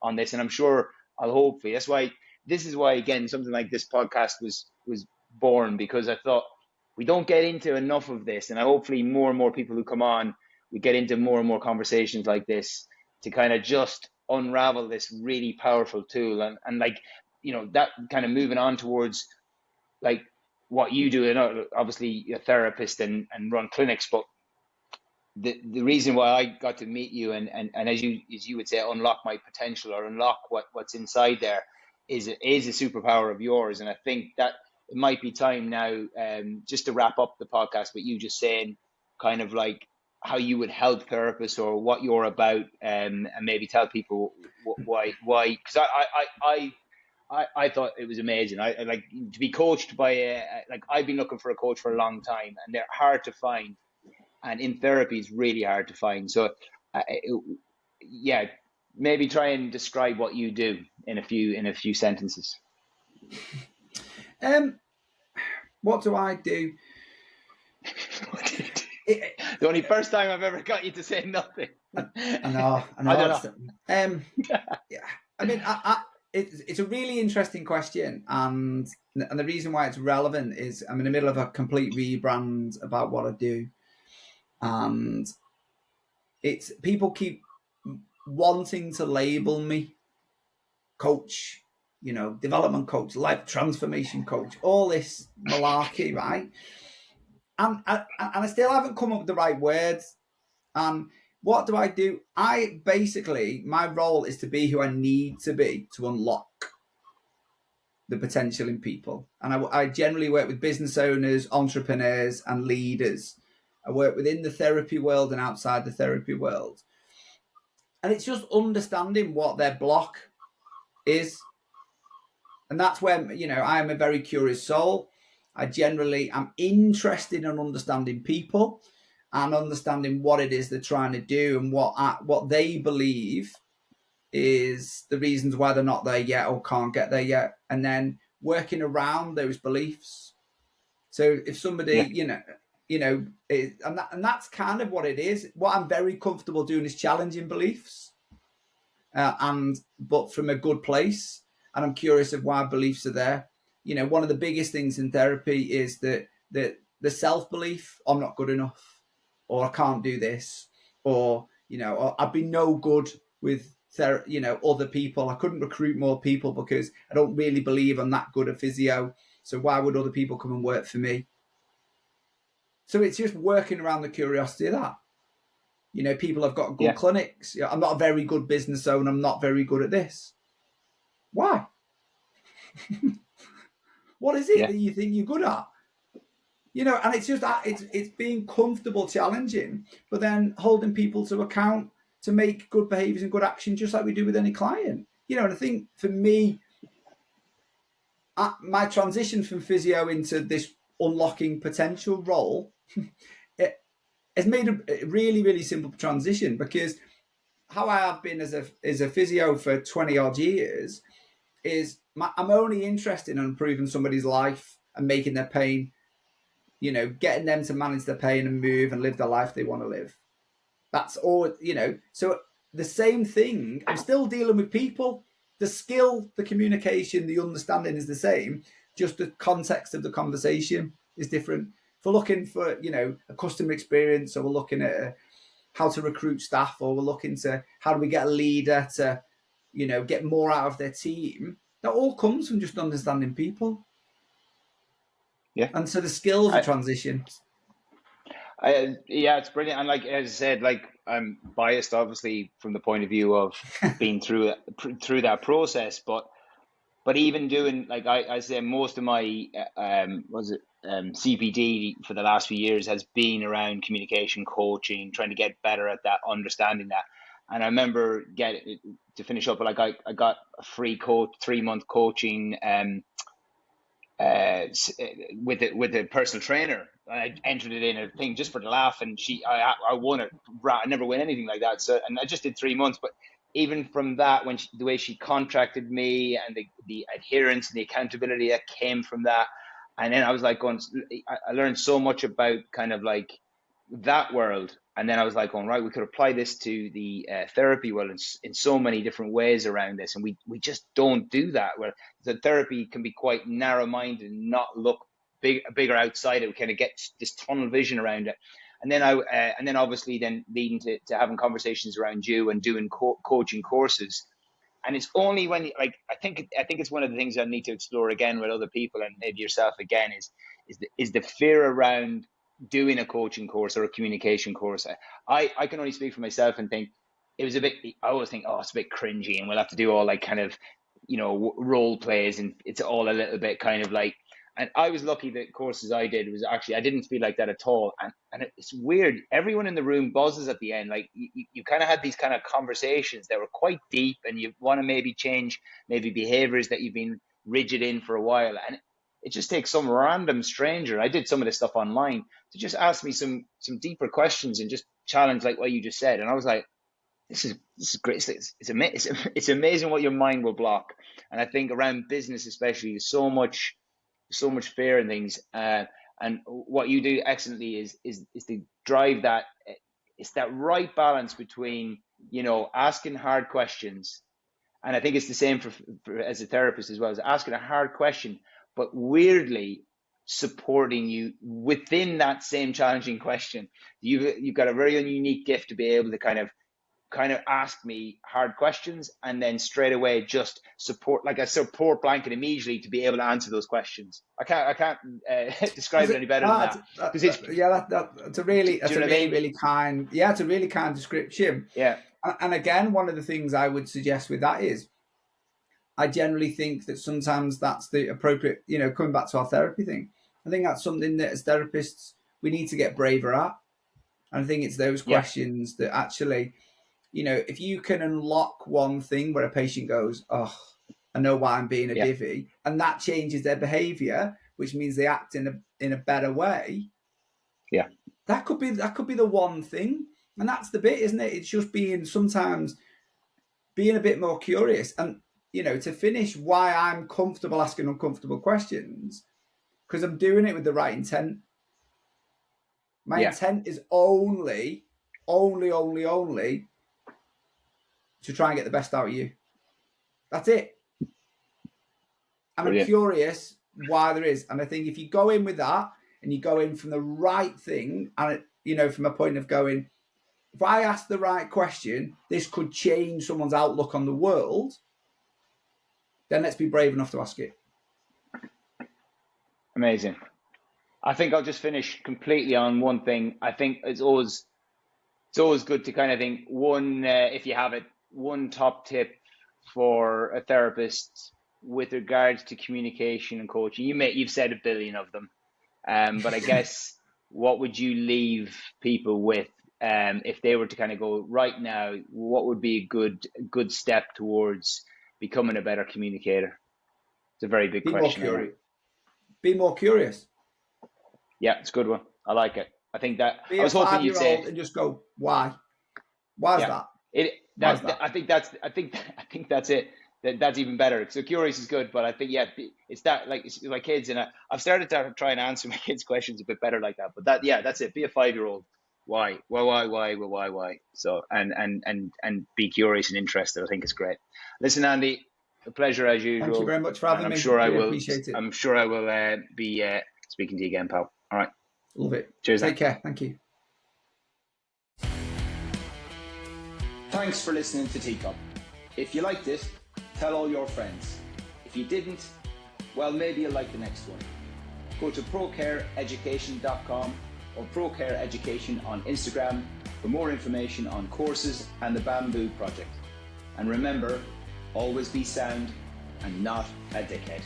on this, and I'm sure hopefully this is why again something like this podcast was born, because I thought we don't get into enough of this, and hopefully more and more people who come on, we get into more and more conversations like this to kind of just unravel this really powerful tool and that kind of moving on towards like what you do. And obviously you're a therapist and run clinics, but the reason why I got to meet you and as you would say, unlock my potential or unlock what's inside there is a superpower of yours. And I think that it might be time now, just to wrap up the podcast, but you just saying kind of like how you would help therapists or what you're about, and maybe tell people why, because I thought it was amazing. I like to be coached by I've been looking for a coach for a long time, and they're hard to find, and in therapy it's really hard to find. So maybe try and describe what you do in a few sentences. What do I do? The only first time I've ever got you to say nothing. I know. Yeah, I mean, it's a really interesting question, and the reason why it's relevant is I'm in the middle of a complete rebrand about what I do, and it's people keep wanting to label me coach, development coach, life transformation coach, all this malarkey, right? And I still haven't come up with the right words. What do I do? My role is to be who I need to be to unlock the potential in people. And I generally work with business owners, entrepreneurs, and leaders. I work within the therapy world and outside the therapy world. And it's just understanding what their block is. And that's where, I am a very curious soul. I generally am interested in understanding people and understanding what it is they're trying to do and what they believe is the reasons why they're not there yet or can't get there yet, and then working around those beliefs. So if somebody, and that's kind of what it is. What I'm very comfortable doing is challenging beliefs, but from a good place. And I'm curious of why beliefs are there. One of the biggest things in therapy is that the self-belief, I'm not good enough, or I can't do this, or I've been no good with other people. I couldn't recruit more people because I don't really believe I'm that good at physio. So why would other people come and work for me? So it's just working around the curiosity of that. People have got good clinics. I'm not a very good business owner. I'm not very good at this. Why? What is it that you think you're good at? And it's just that it's being comfortable challenging, but then holding people to account to make good behaviors and good action, just like we do with any client. And I think for me, my transition from physio into this unlocking potential role, it has made a really, really simple transition, because how I have been as a physio for 20 odd years, is I'm only interested in improving somebody's life and making their pain, getting them to manage their pain and move and live the life they want to live. That's all, So the same thing, I'm still dealing with people. The skill, the communication, the understanding is the same. Just the context of the conversation is different. If we're looking for, a customer experience, or we're looking at how to recruit staff, or we're looking to how do we get a leader to, get more out of their team, that all comes from just understanding people. Yeah. And so the skills are transition. Yeah, it's brilliant. And like as I said, like I'm biased, obviously, from the point of view of being through that process. But even doing, like I say, most of my CPD for the last few years has been around communication coaching, trying to get better at that, understanding that. And I remember to finish up, like I got a free 3-month coaching with a personal trainer. I entered it in a thing just for the laugh, and I won it. I never win anything like that. So, and I just did 3 months, but even from that, the way she contracted me, and the adherence and the accountability that came from that, and then I was like I learned so much about kind of like that world. And then I was like, right, we could apply this to the therapy world in so many different ways around this. And we just don't do that, where the therapy can be quite narrow-minded and not look bigger outside it. We kind of get this tunnel vision around it. And then and then obviously then leading to having conversations around you and doing coaching courses. And it's only when, like, I think it's one of the things I need to explore again with other people, and maybe yourself again, is the fear around doing a coaching course or a communication course. I can only speak for myself and think it was a bit, I always think, oh, it's a bit cringy and we'll have to do all like kind of, role plays, and it's all a little bit kind of like, and I was lucky that courses I did was actually, I didn't feel like that at all. And it's weird. Everyone in the room buzzes at the end. Like you kind of had these kind of conversations that were quite deep, and you want to maybe change maybe behaviors that you've been rigid in for a while. And it just takes some random stranger. I did some of this stuff online to just ask me some deeper questions and just challenge like what you just said. And I was like, this is great. It's amazing what your mind will block. And I think around business especially, there's so much fear and things. And what you do excellently is to drive that. It's that right balance between asking hard questions, and I think it's the same for as a therapist as well, as asking a hard question, but weirdly supporting you within that same challenging question. You've got a very unique gift to be able to kind of ask me hard questions, and then straight away just support, like a support blanket immediately to be able to answer those questions. I can't describe it any better than that. It's a really kind, it's a really kind description. Yeah. And again, one of the things I would suggest with that is, I generally think that sometimes that's the appropriate, coming back to our therapy thing, I think that's something that as therapists we need to get braver at. And I think it's those questions that actually, if you can unlock one thing where a patient goes, oh, I know why I'm being a divvy, and that changes their behavior, which means they act in a better way. Yeah. That could be the one thing. And that's the bit, isn't it? It's just sometimes being a bit more curious. And, to finish, why I'm comfortable asking uncomfortable questions, because I'm doing it with the right intent. My intent is only to try and get the best out of you. That's it. And I'm curious why there is. And I think if you go in with that, and you go in from the right thing, and from a point of going, if I ask the right question, this could change someone's outlook on the world, then let's be brave enough to ask it. Amazing. I think I'll just finish completely on one thing. I think it's always good to kind of think if you have it, one top tip for a therapist with regards to communication and coaching. You've said a billion of them, but I guess what would you leave people with if they were to kind of go right now? What would be a good step towards becoming a better communicator? It's a very big question. Be more curious. Yeah, it's a good one. I like it. I think that I was hoping you'd say and just go, why? Why is that? I think that's it. that's even better. So curious is good, but I think it's that, like, it's my kids, and I've started to try and answer my kids' questions a bit better like that. But that's it. Be a 5-year-old. Why? Why? So and be curious and interested. I think it's great. Listen, Andy, a pleasure as usual. Thank you very much for having and me. I'm sure I will. Appreciate it. I'm sure I will be speaking to you again, pal. All right. Love it. Cheers. Take care. Thank you. Thanks for listening to TCUP. If you liked it, tell all your friends. If you didn't, well, maybe you'll like the next one. Go to procareeducation.com or Procare Education on Instagram for more information on courses and the Bamboo Project. And remember, always be sound and not a dickhead.